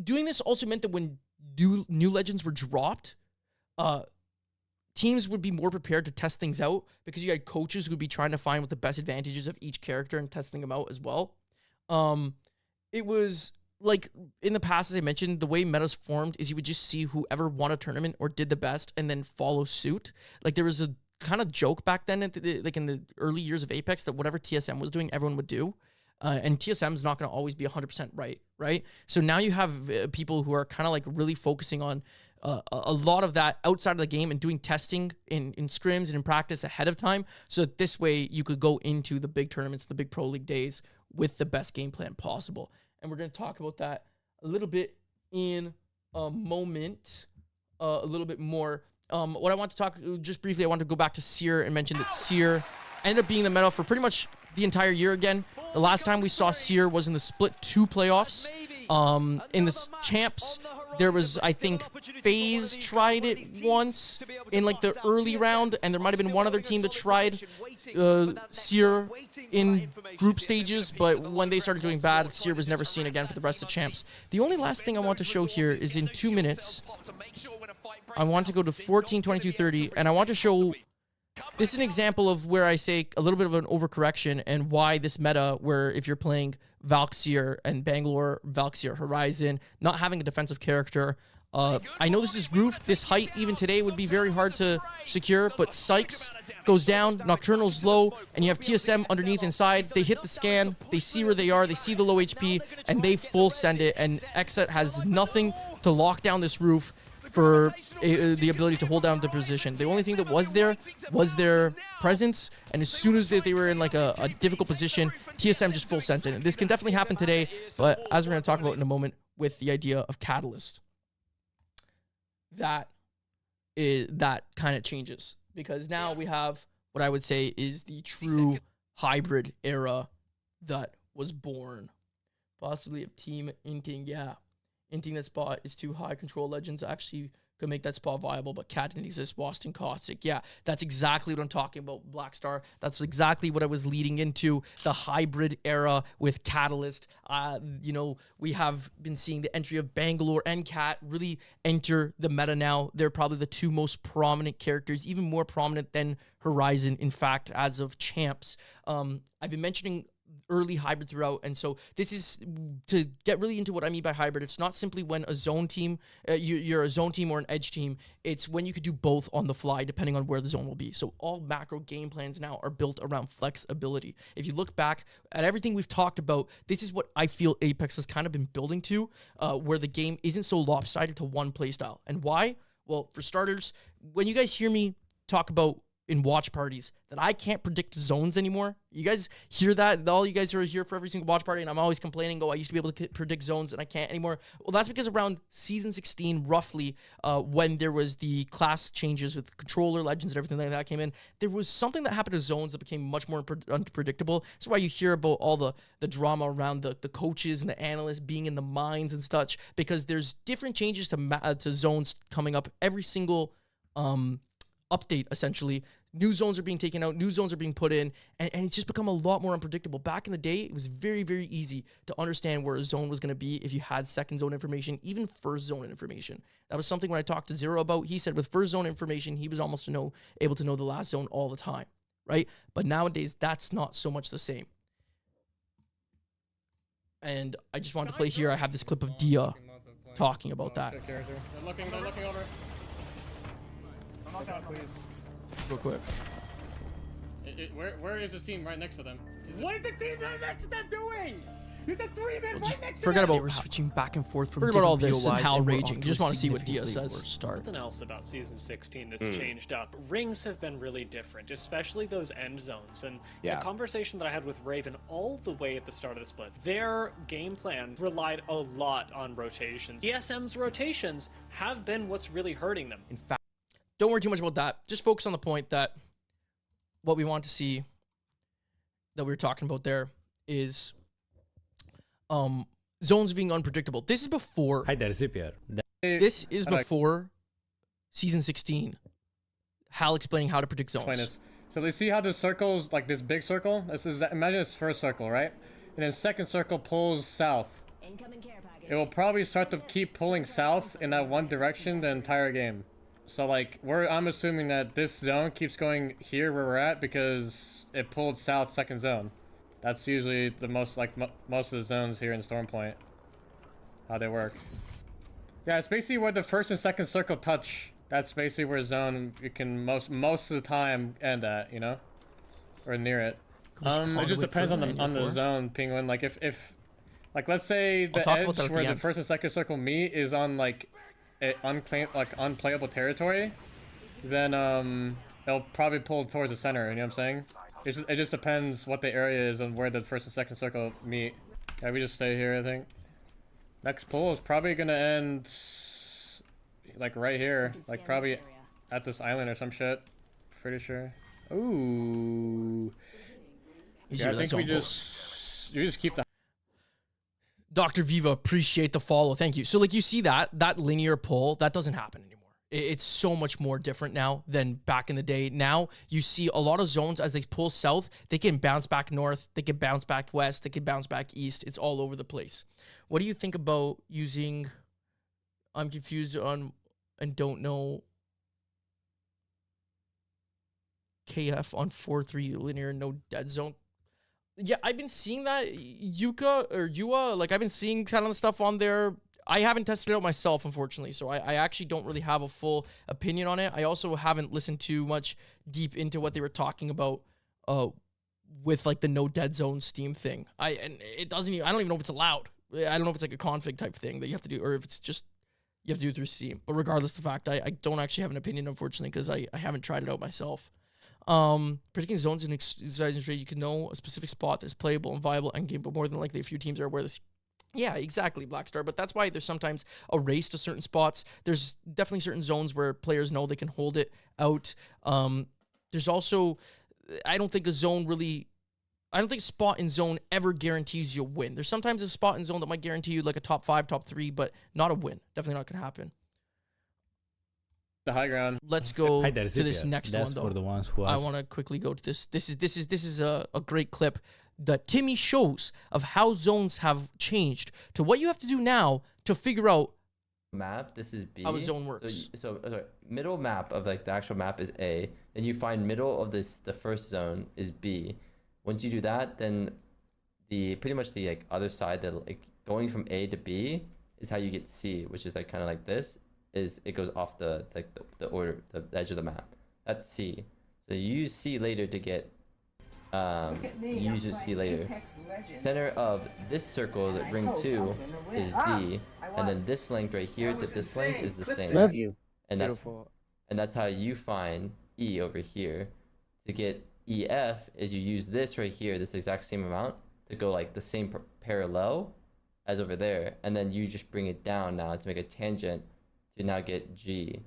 Speaker 1: Doing this also meant that when new legends were dropped, teams would be more prepared to test things out, because you had coaches who would be trying to find what the best advantages of each character and testing them out as well. It was like in the past, as I mentioned, the way metas formed is you would just see whoever won a tournament or did the best and then follow suit. Like there was a kind of joke back then, like in the early years of Apex, that whatever TSM was doing, everyone would do. And TSM is not going to always be 100% right? So now you have people who are kind of like really focusing on a lot of that outside of the game and doing testing in scrims and in practice ahead of time, so that this way you could go into the big tournaments, the big pro league days, with the best game plan possible. And we're going to talk about that a little bit in a moment, a little bit more. What I want to talk just briefly, I want to go back to Seer and mention that Seer ended up being the meta for pretty much the entire year again. The last time we saw Seer was in the Split 2 playoffs. In the champs, there was, I think, FaZe tried it once in like the early round, and there might have been one other team that tried Seer in group stages, but when they started doing bad, Seer was never seen again for the rest of the champs. The only last thing I want to show here is in 2 minutes, I want to go to 14, 22, 30, and I want to show... This is an example of where I say a little bit of an overcorrection, and why this meta, where if you're playing Valkyrie and Bangalore, Valkyrie Horizon, not having a defensive character. I know this is roof. This height, even today, would be very hard to secure, but Sykes goes down, Nocturnal's low, and you have TSM underneath inside. They hit the scan, they see where they are, they see the low HP, and they full send it, and Exet has nothing to lock down this roof for the ability to hold down the position. The only thing that was there was their presence, and as soon as they were in like a difficult position, TSM just full sent it. This can definitely happen today, but as we're going to talk about in a moment with the idea of Catalyst, that kind of changes, because now we have what I would say is the true hybrid era that was born. Possibly of Team Inting, yeah. Inting that spot is too high. Control Legends actually could make that spot viable, but Cat didn't exist. Boston Caustic, yeah. That's exactly what I'm talking about, Blackstar. That's exactly what I was leading into. The hybrid era with Catalyst. You know, we have been seeing the entry of Bangalore and Cat really enter the meta now. They're probably the two most prominent characters, even more prominent than Horizon, in fact, as of champs. I've been mentioning early hybrid throughout, and so this is to get really into what I mean by hybrid. It's not simply when a zone team, you're a zone team or an edge team. It's when you could do both on the fly depending on where the zone will be. So all macro game plans now are built around flexibility. If you look back at everything we've talked about, this is what I feel Apex has kind of been building to, where the game isn't so lopsided to one playstyle. And why? Well, for starters, when you guys hear me talk about in watch parties that I can't predict zones anymore. You guys hear that? All you guys are here for every single watch party, and I'm always complaining, I used to be able to predict zones and I can't anymore. Well, that's because around Season 16, roughly, when there was the class changes with controller, legends, and everything like that came in, there was something that happened to zones that became much more unpredictable. That's why you hear about all the drama around the coaches and the analysts being in the mines and such, because there's different changes to zones coming up every single update. Essentially, new zones are being taken out, new zones are being put in, and it's just become a lot more unpredictable. Back in the day, it was very, very easy to understand where a zone was going to be if you had second zone information, even first zone information. That was something when I talked to Zero about. He said with first zone information, he was almost able to know the last zone all the time, right? But nowadays, that's not so much the same. And I just wanted to play here. I have this clip of Dia talking about that.
Speaker 2: They're looking over.
Speaker 4: Please.
Speaker 1: Real quick.
Speaker 2: Where is this team right next to them?
Speaker 5: What is the team right next to them doing? There's a 3-man right next to
Speaker 1: Forget
Speaker 5: them.
Speaker 1: about
Speaker 12: They were switching back and forth from
Speaker 1: forget about all
Speaker 12: different
Speaker 1: this and
Speaker 12: POIs
Speaker 1: how
Speaker 12: and we're
Speaker 1: raging.
Speaker 12: off to
Speaker 1: You just
Speaker 12: a
Speaker 1: want to see what Dia
Speaker 12: significantly
Speaker 1: says.
Speaker 12: worse start.
Speaker 13: Something else about Season 16 that's changed up. Rings have been really different, especially those end zones. And the conversation that I had with Raven all the way at the start of the split, their game plan relied a lot on rotations. ESM's rotations have been what's really hurting them.
Speaker 1: In fact, don't worry too much about that. Just focus on the point that what we want to see that we were talking about there is zones being unpredictable. This is before.
Speaker 14: Hi there, Zipier.
Speaker 1: This is before Season 16. Hal explaining how to predict zones.
Speaker 2: So they see how this circle's like this big circle. Imagine it's first circle, right? And then second circle pulls south. It will probably start to keep pulling south in that one direction the entire game. So like I'm assuming that this zone keeps going here where we're at because it pulled south second zone. That's usually the most most of the zones here in Stormpoint. How they work. Yeah, it's basically where the first and second circle touch. That's basically where zone you can most of the time end at, you know, or near it. It just depends on the zone, Penguin. Like if like let's say the edge where the first and second circle meet is on like unplayable territory, then it'll probably pull towards the center. You know what I'm saying? It just depends what the area is and where the first and second circle meet. Yeah, we just stay here, I think. Next pull is probably gonna end like right here, like probably at this island or some shit. Pretty sure. Ooh. Yeah, I think we just keep the.
Speaker 1: Dr. Viva, appreciate the follow. Thank you. So like you see that linear pull, that doesn't happen anymore. It's so much more different now than back in the day. Now you see a lot of zones as they pull south, they can bounce back north, they can bounce back west, they can bounce back east. It's all over the place. What do you think about using, I'm confused on and don't know, KF on 4-3 linear, no dead zone? Yeah, I've been seeing that Yua, like I've been seeing kind of the stuff on there. I haven't tested it out myself, unfortunately, so I actually don't really have a full opinion on it. I also haven't listened too much deep into what they were talking about with like the no dead zone Steam thing. I don't even know if it's allowed. I don't know if it's like a config type thing that you have to do, or if it's just you have to do it through Steam. But regardless of the fact, I don't actually have an opinion, unfortunately, because I haven't tried it out myself. Predicting zones in exercise trade, you can know a specific spot that's playable and viable endgame, but more than likely a few teams are aware of this. Yeah, exactly, Blackstar. But that's why there's sometimes a race to certain spots. There's definitely certain zones where players know they can hold it out. There's also, I don't think a zone really I don't think spot in zone ever guarantees you a win. There's sometimes a spot in zone that might guarantee you like a top 5, top 3, but not a win. Definitely not gonna happen.
Speaker 2: The high ground.
Speaker 1: Let's go to this next
Speaker 12: That's
Speaker 1: one though.
Speaker 12: for the ones who
Speaker 1: I want to quickly go to this. This is a great clip that Timmy shows of how zones have changed to what you have to do now to figure out
Speaker 14: map. This is B.
Speaker 1: How a zone works.
Speaker 14: So sorry, middle map of like the actual map is A. Then you find middle of this, the first zone is B. Once you do that, then the pretty much the like other side, that like going from A to B is how you get C, which is like kind of like this. Is it goes off the like the order, the edge of the map. That's C. So you use C later to get you use C later. Center of this circle, that ring 2 is D, and then this length right here to this length is the same.
Speaker 15: Love you.
Speaker 14: And that's how you find E over here. To get EF is you use this right here, this exact same amount, to go like the same parallel as over there, and then you just bring it down now to make a tangent to now get G,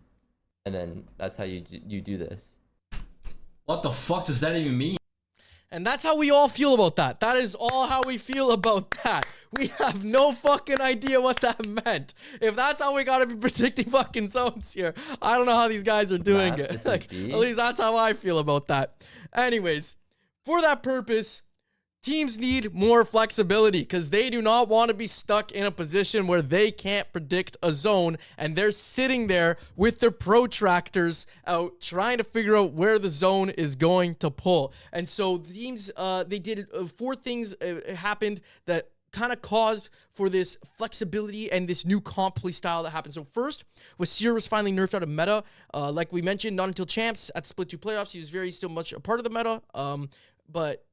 Speaker 14: and then that's how you do this.
Speaker 16: What the fuck does that even mean?
Speaker 1: And that's how we all feel about that. That is all how we feel about that. We have no fucking idea what that meant. If that's how we gotta be predicting fucking zones here, I don't know how these guys are doing it. Like, at least that's how I feel about that. Anyways, for that purpose, teams need more flexibility because they do not want to be stuck in a position where they can't predict a zone and they're sitting there with their protractors out trying to figure out where the zone is going to pull. And so teams, they did 4 things happened that kind of caused for this flexibility and this new comp play style that happened. So first was Seer was finally nerfed out of meta. Like we mentioned, not until champs at the Split 2 playoffs, he was very still much a part of the meta. But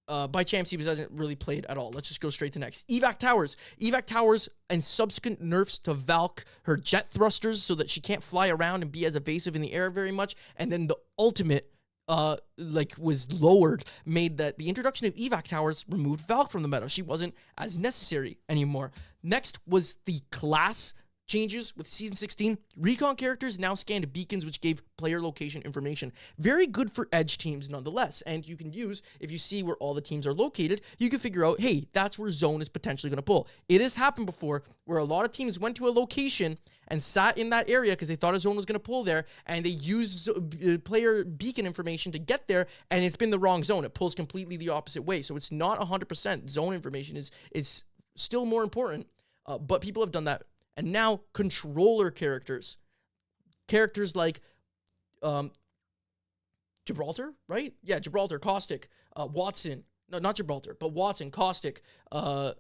Speaker 1: by champs, he wasn't really played at all. Let's just go straight to next. Evac Towers. Evac Towers and subsequent nerfs to Valk, her jet thrusters, so that she can't fly around and be as evasive in the air very much. And then the ultimate, was lowered, made that the introduction of Evac Towers removed Valk from the meta. She wasn't as necessary anymore. Next was the class changes with Season 16. Recon characters now scanned beacons, which gave player location information. Very good for edge teams nonetheless. And you can use, if you see where all the teams are located, you can figure out, hey, that's where zone is potentially going to pull. It has happened before where a lot of teams went to a location and sat in that area because they thought a zone was going to pull there, and they used player beacon information to get there, and it's been the wrong zone. It pulls completely the opposite way. So it's not 100%. Zone information is still more important, but people have done that. And now controller characters like Gibraltar, right? Yeah, Gibraltar, Caustic, Watson. No, not Gibraltar, but Watson, Caustic. Why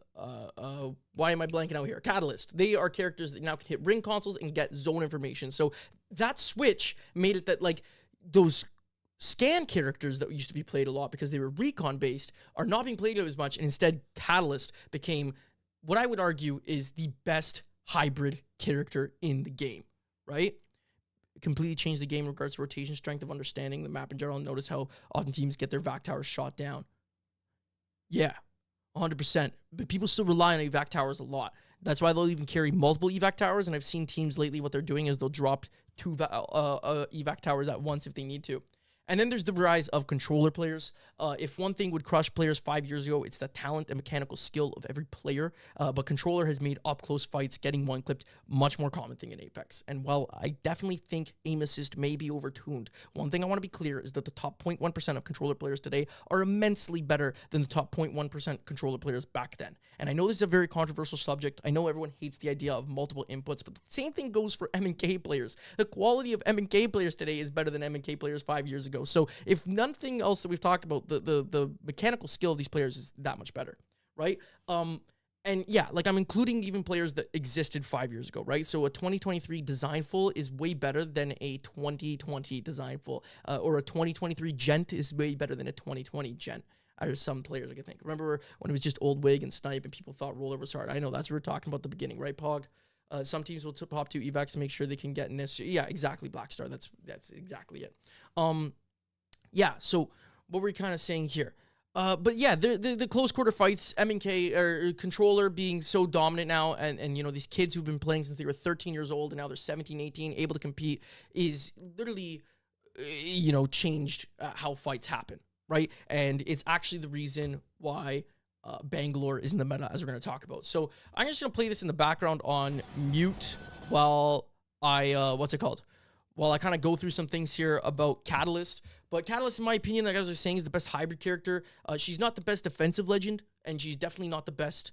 Speaker 1: am I blanking out here? Catalyst. They are characters that now can hit ring consoles and get zone information. So that switch made it that like those scan characters that used to be played a lot because they were recon based are not being played as much, and instead Catalyst became what I would argue is the best hybrid character in the game, right? It completely changed the game in regards to rotation, strength of understanding the map in general. Notice how often teams get their vac towers shot down. Yeah, 100%. But people still rely on evac towers a lot. That's why they'll even carry multiple evac towers, and I've seen teams lately, what they're doing is they'll drop 2 evac towers at once if they need to. And then there's the rise of controller players. If one thing would crush players 5 years ago, it's the talent and mechanical skill of every player. But controller has made up-close fights, getting one-clipped, much more common thing in Apex. And while I definitely think aim assist may be overtuned, one thing I want to be clear is that the top 0.1% of controller players today are immensely better than the top 0.1% controller players back then. And I know this is a very controversial subject. I know everyone hates the idea of multiple inputs, but the same thing goes for M&K players. The quality of M&K players today is better than M&K players 5 years ago. So if nothing else that we've talked about, the mechanical skill of these players is that much better, right? And yeah, like I'm including even players that existed 5 years ago, right? So a 2023 design full is way better than a 2020 design full, or a 2023 gent is way better than a 2020 gent. There's some players I can think. Remember when it was just old wig and snipe and people thought roller was hard? I know that's what we're talking about at the beginning, right, Pog? Some teams will pop 2 evacs to make sure they can get in this. Yeah, exactly, Blackstar. That's exactly it. Yeah, so what we're kind of saying here. But yeah, the close quarter fights, M&K or controller being so dominant now, and you know, these kids who've been playing since they were 13 years old and now they're 17, 18, able to compete, is literally, you know, changed how fights happen, right? And it's actually the reason why Bangalore is in the meta, as we're going to talk about. So I'm just going to play this in the background on mute while I, while I kind of go through some things here about Catalyst. But Catalyst, in my opinion, like I was saying, is the best hybrid character. She's not the best defensive legend, and she's definitely not the best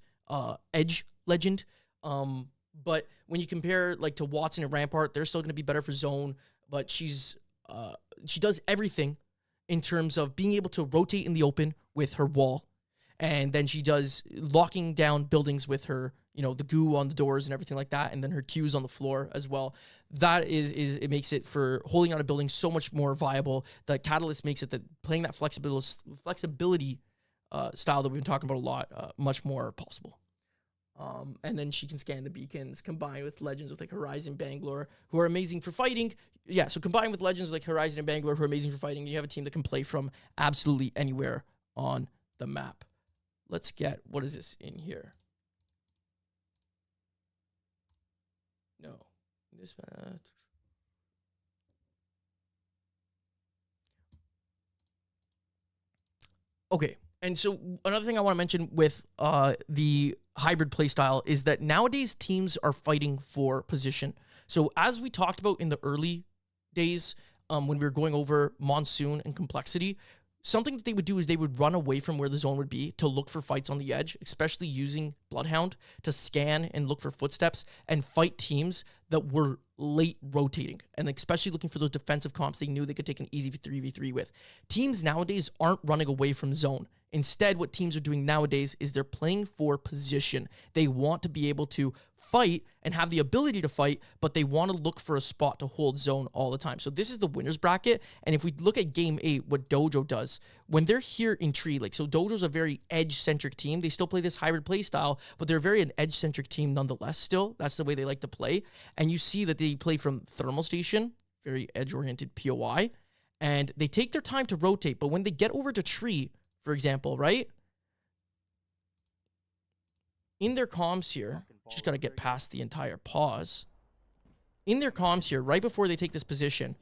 Speaker 1: edge legend. But when you compare like to Watson and Rampart, they're still going to be better for zone. But she does everything in terms of being able to rotate in the open with her wall. And then she does locking down buildings with her, you know, the goo on the doors and everything like that. And then her Qs on the floor as well. That it makes it for holding out a building so much more viable. The Catalyst makes it that playing that flexibility style that we've been talking about a lot, much more possible. And then she can scan the beacons, combined with Legends with like Horizon, Bangalore, who are amazing for fighting. Yeah, so combined with Legends like Horizon and Bangalore, who are amazing for fighting, you have a team that can play from absolutely anywhere on the map. Let's get, what is this in here? No. This okay. And so another thing I want to mention with the hybrid playstyle is that nowadays teams are fighting for position. So as we talked about in the early days, when we were going over Monsoon and Complexity, something that they would do is they would run away from where the zone would be to look for fights on the edge, especially using Bloodhound to scan and look for footsteps and fight teams that were late rotating, and especially looking for those defensive comps they knew they could take an easy 3v3 with. Teams nowadays aren't running away from zone. Instead, what teams are doing nowadays is they're playing for position. They want to be able to fight and have the ability to fight, but they want to look for a spot to hold zone all the time. So this is the winner's bracket. And if we look at game 8, what Dojo does, when they're here in Tree, like, so Dojo's a very edge-centric team. They still play this hybrid play style, but they're very an edge-centric team nonetheless still. That's the way they like to play. And you see that they play from Thermal Station, very edge-oriented POI, and they take their time to rotate. But when they get over to Tree, for example, right? In their comms here, just got to get past the entire pause. In their comms here, right before they take this position,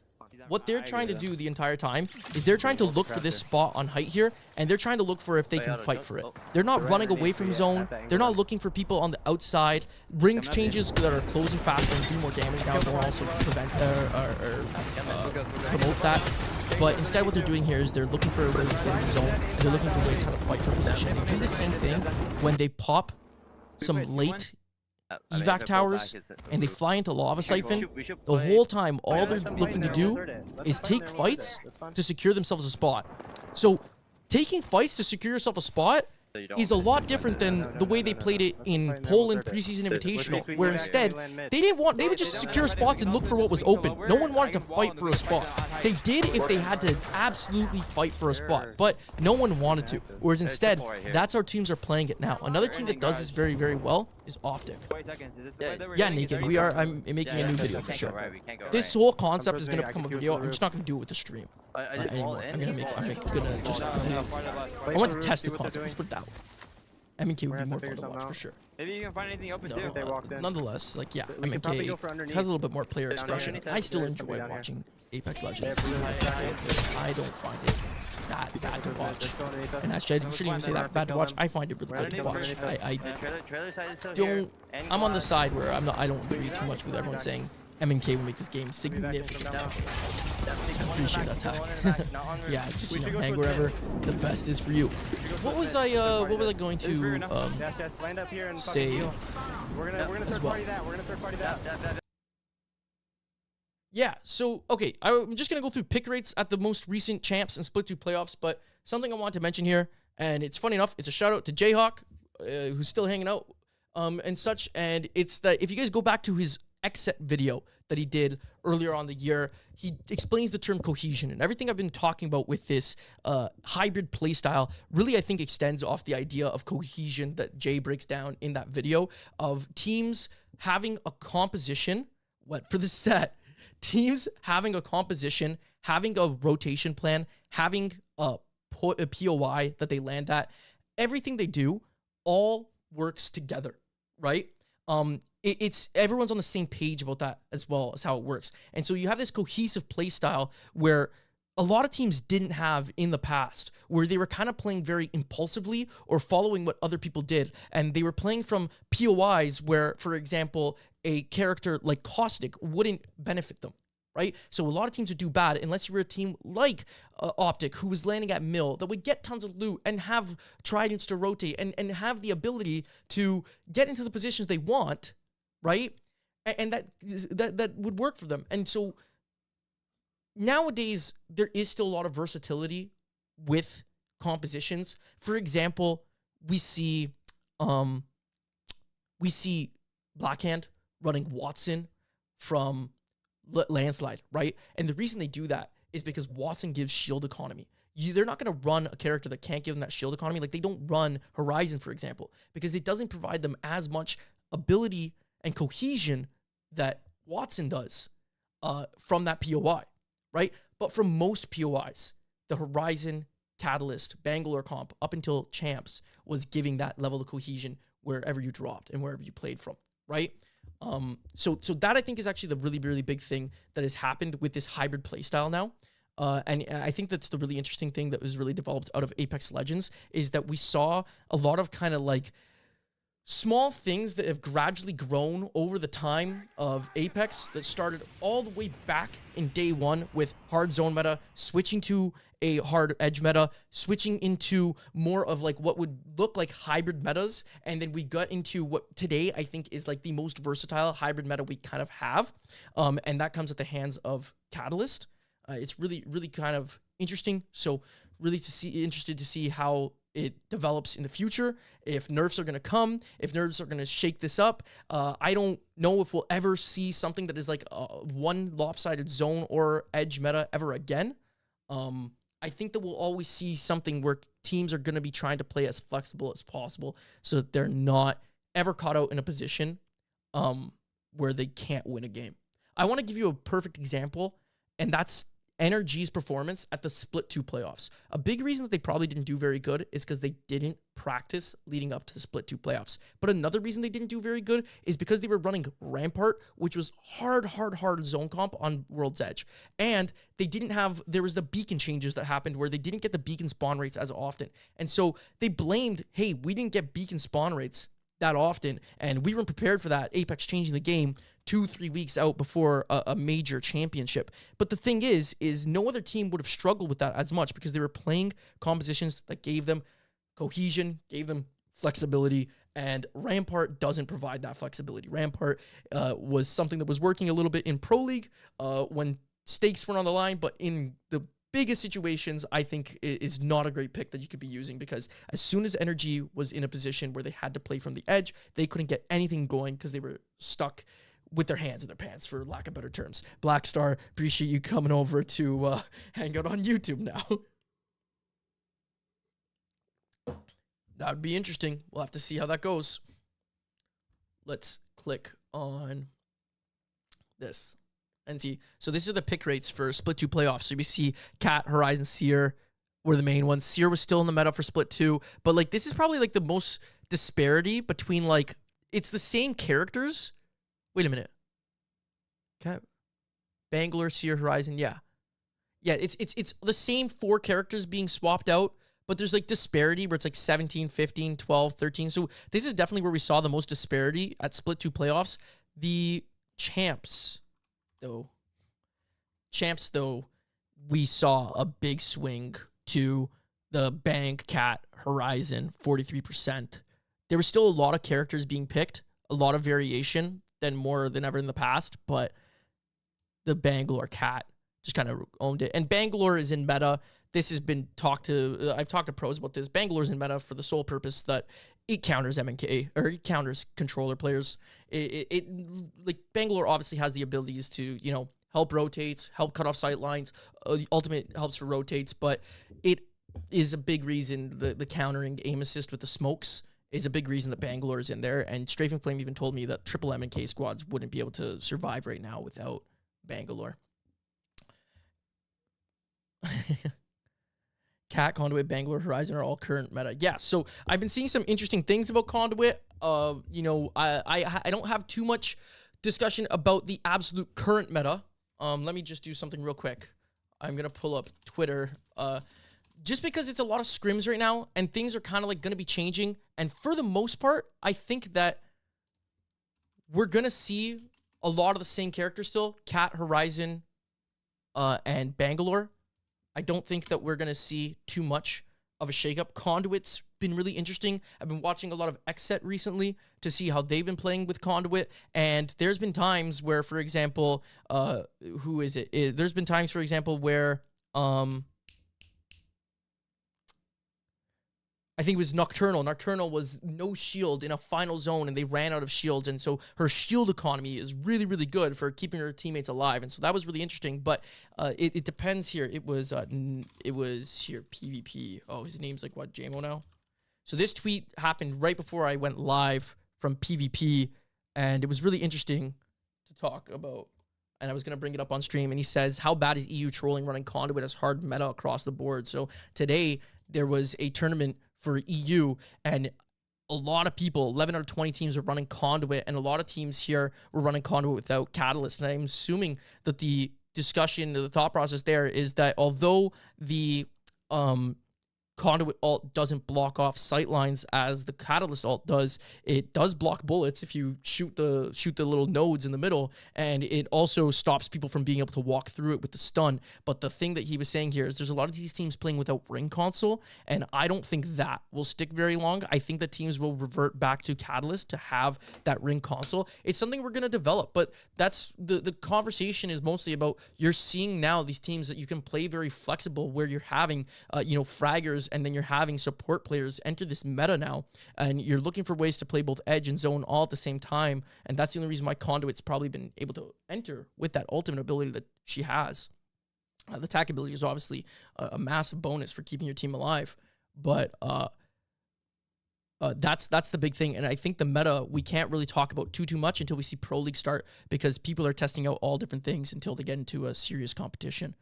Speaker 1: what they're trying to do the entire time is they're trying to look for this spot on height here, and they're trying to look for if they can fight for it. They're not running away from zone. They're not looking for people on the outside. Ring changes that are closing faster and do more damage now will also prevent promote that. But instead what they're doing here is they're looking for ways to get in the zone. They're looking for ways how to fight for position. They do the same thing when they pop some late evac towers and they fly into Lava Siphon. The whole time, all they're looking to do is take fights to secure themselves a spot. So taking fights to secure yourself a spot is a lot different than the way they played it in Poland preseason invitational, where instead they would just secure spots and look for what was open. No one wanted to fight for a spot. They did if they had to absolutely fight for a spot, but no one wanted to. Whereas instead, that's how teams are playing it now. Another team that does this very, very well is Optic. Yeah, Naked, I'm making a new video for sure. This whole concept is going to become a video. I'm just not going to do it with the stream anymore. I want to test the concept. Let's put it that way. MK would be more fun to watch for sure.
Speaker 4: Maybe you can find anything open too.
Speaker 1: Nonetheless, like, yeah, MK has a little bit more player expression. I still enjoy watching Apex Legends. I don't find it that bad to watch. And actually, I shouldn't even say that bad to watch. I find it really good to watch. I'm on the side where I don't agree too much with everyone saying MK will make this game significantly tougher. I appreciate that tag. Yeah, just, you know, hang wherever the best is for you. What was I going to say as well? Yeah, so, okay, I'm just going to go through pick rates at the most recent champs and split 2 playoffs, but something I want to mention here, and it's funny enough, it's a shout out to Jayhawk, who's still hanging out, and such, and it's that if you guys go back to his X-Set video that he did earlier on the year, he explains the term cohesion, and everything I've been talking about with this hybrid playstyle really, I think, extends off the idea of cohesion that Jay breaks down in that video, of teams having a composition, for the set, teams having a composition, having a rotation plan, having a POI that they land at, everything they do all works together, right? It's everyone's on the same page about that as well as how it works. And so you have this cohesive play style where a lot of teams didn't have in the past, where they were kind of playing very impulsively or following what other people did. And they were playing from POIs where, for example, a character like Caustic wouldn't benefit them, right? So a lot of teams would do bad unless you were a team like Optic, who was landing at mill, that would get tons of loot and have tridents to rotate and have the ability to get into the positions they want, right? And that would work for them. And so nowadays, there is still a lot of versatility with compositions. For example, we see Blackhand running Watson from Landslide, right? And the reason they do that is because Watson gives shield economy. They're not going to run a character that can't give them that shield economy. Like, they don't run Horizon, for example, because it doesn't provide them as much ability and cohesion that Watson does from that POI. Right? But for most POIs, the Horizon, Catalyst, Bangalore comp, up until Champs, was giving that level of cohesion wherever you dropped and wherever you played from, right? So that, I think, is actually the really, really big thing that has happened with this hybrid playstyle now. And I think that's the really interesting thing that was really developed out of Apex Legends, is that we saw a lot of kind of like small things that have gradually grown over the time of Apex, that started all the way back in day one with hard zone meta, switching to a hard edge meta, switching into more of like what would look like hybrid metas. And then we got into what today I think is like the most versatile hybrid meta we kind of have. And that comes at the hands of Catalyst. It's really, really kind of interesting. So really interested to see how it develops in the future, if nerfs are going to come, if nerfs are going to shake this up. I don't know if we'll ever see something that is like one lopsided zone or edge meta ever again. I think that we'll always see something where teams are going to be trying to play as flexible as possible so that they're not ever caught out in a position where they can't win a game. I want to give you a perfect example, and that's NRG's performance at the Split 2 playoffs. A big reason that they probably didn't do very good is because they didn't practice leading up to the Split 2 playoffs. But another reason they didn't do very good is because they were running Rampart, which was hard zone comp on World's Edge. And they didn't have, there was the beacon changes that happened where they didn't get the beacon spawn rates as often. And so they blamed, hey, we didn't get beacon spawn rates that often, and we weren't prepared for that. Apex changing the game 2-3 weeks out before a major championship. But the thing is no other team would have struggled with that as much because they were playing compositions that gave them cohesion, gave them flexibility, and Rampart doesn't provide that flexibility. Rampart was something that was working a little bit in Pro League when stakes were on the line, but in the biggest situations, I think is not a great pick that you could be using, because as soon as NRG was in a position where they had to play from the edge, they couldn't get anything going because they were stuck with their hands in their pants, for lack of better terms. Blackstar, appreciate you coming over to hang out on YouTube now. That would be interesting. We'll have to see how that goes. Let's click on this and see. So these are the pick rates for Split 2 playoffs. So we see Cat, Horizon, Seer were the main ones. Seer was still in the meta for Split 2, but like this is probably like the most disparity between like, it's the same characters. Wait a minute. Cat, Bangalore, Seer, Horizon, yeah. Yeah, it's the same 4 characters being swapped out, but there's like disparity where it's like 17, 15, 12, 13. So this is definitely where we saw the most disparity at Split 2 playoffs. The champs, though, we saw a big swing to the Bank, Cat, Horizon, 43%. There was still a lot of characters being picked, a lot of variation than more than ever in the past, but the Bangalore Cat just kind of owned it. And Bangalore is in meta. This has been I've talked to pros about this. Bangalore's in meta for the sole purpose that it counters MNK, or it counters controller players. It like Bangalore obviously has the abilities to, you know, help rotates, help cut off sight lines. Ultimate helps for rotates, but it is a big reason the countering aim assist with the smokes is a big reason that Bangalore is in there. And Strafing Flame even told me that triple MNK squads wouldn't be able to survive right now without Bangalore. Cat, Conduit, Bangalore, Horizon are all current meta. Yeah, so I've been seeing some interesting things about Conduit. You know, I don't have too much discussion about the absolute current meta. Let me just do something real quick. I'm gonna pull up Twitter. Just because it's a lot of scrims right now, and things are kind of like gonna be changing. And for the most part, I think that we're gonna see a lot of the same characters still. Cat, Horizon, and Bangalore. I don't think that we're gonna see too much of a shakeup. Conduit's been really interesting. I've been watching a lot of Xset recently to see how they've been playing with Conduit, and there's been times where, for example, who is it? There's been times, for example, where I think it was Nocturnal. Nocturnal was no shield in a final zone, and they ran out of shields, and so her shield economy is really, really good for keeping her teammates alive, and so that was really interesting. But it depends here. It was here PvP. Oh, his name's like what, JMO now? So this tweet happened right before I went live from PvP, and it was really interesting to talk about. And I was going to bring it up on stream, and he says, how bad is EU trolling running Conduit as hard meta across the board? So today there was a tournament for EU, and a lot of people, 11 out of 20 teams were running Conduit, and a lot of teams here were running Conduit without Catalyst. And I'm assuming that the discussion, the thought process there is that although the Conduit ult doesn't block off sightlines as the Catalyst ult does, it does block bullets if you shoot the little nodes in the middle, and it also stops people from being able to walk through it with the stun. But the thing that he was saying here is there's a lot of these teams playing without ring console, and I don't think that will stick very long. I think that teams will revert back to Catalyst to have that ring console. It's something we're going to develop, but that's the conversation is mostly about, you're seeing now these teams that you can play very flexible, where you're having fraggers, and then you're having support players enter this meta now, and you're looking for ways to play both edge and zone all at the same time, and that's the only reason why Conduit's probably been able to enter with that ultimate ability that she has. The attack ability is obviously a massive bonus for keeping your team alive, but that's the big thing. And I think the meta we can't really talk about too much until we see Pro League start, because people are testing out all different things until they get into a serious competition.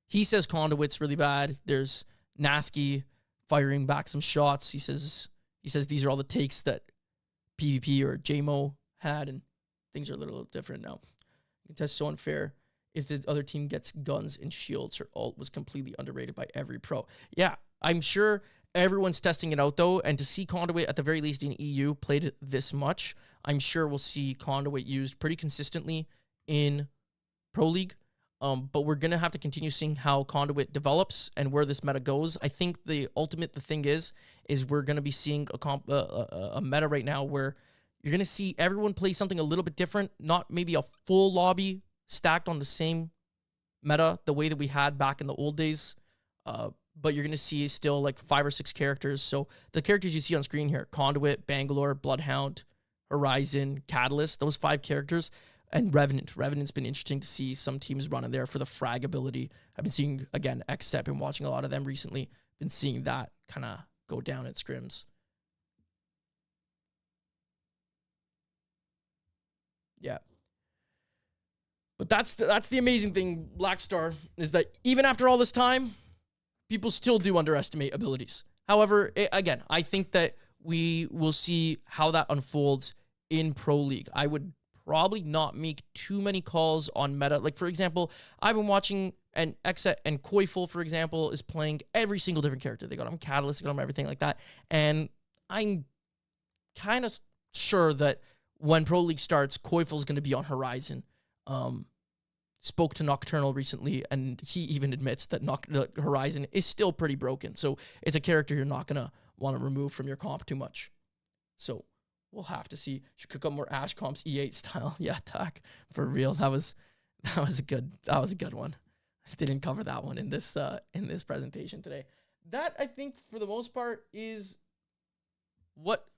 Speaker 1: He says Conduit's really bad. There's Nasky firing back some shots. He says these are all the takes that PvP or JMO had, and things are a little different now. That's so unfair. If the other team gets guns and shields, her ult was completely underrated by every pro. Yeah, I'm sure everyone's testing it out though, and to see Conduit at the very least in EU played it this much, I'm sure we'll see Conduit used pretty consistently in Pro League. But we're going to have to continue seeing how Conduit develops and where this meta goes. I think the thing is we're going to be seeing a meta right now where you're going to see everyone play something a little bit different, not maybe a full lobby stacked on the same meta the way that we had back in the old days. But you're going to see still like 5 or 6 characters. So the characters you see on screen here, Conduit, Bangalore, Bloodhound, Horizon, Catalyst, those 5 characters. And Revenant. Revenant's been interesting to see some teams running there for the frag ability. I've been seeing, again, Xset, been watching a lot of them recently. Been seeing that kind of go down at scrims. Yeah. But that's the amazing thing, Blackstar, is that even after all this time, people still do underestimate abilities. However, again, I think that we will see how that unfolds in Pro League. I would probably not make too many calls on meta. Like, for example, I've been watching an Xset, and Koiful, for example, is playing every single different character. They got him Catalyst, they got him everything like that. And I'm kind of sure that when Pro League starts, Koiful's going to be on Horizon. Spoke to Nocturnal recently, and he even admits that Horizon is still pretty broken. So it's a character you're not going to want to remove from your comp too much. So we'll have to see. Should cook up more Ash comps E8 style. Yeah, attack for real. That was a good one. Didn't cover that one in this presentation today. That, I think, for the most part, is what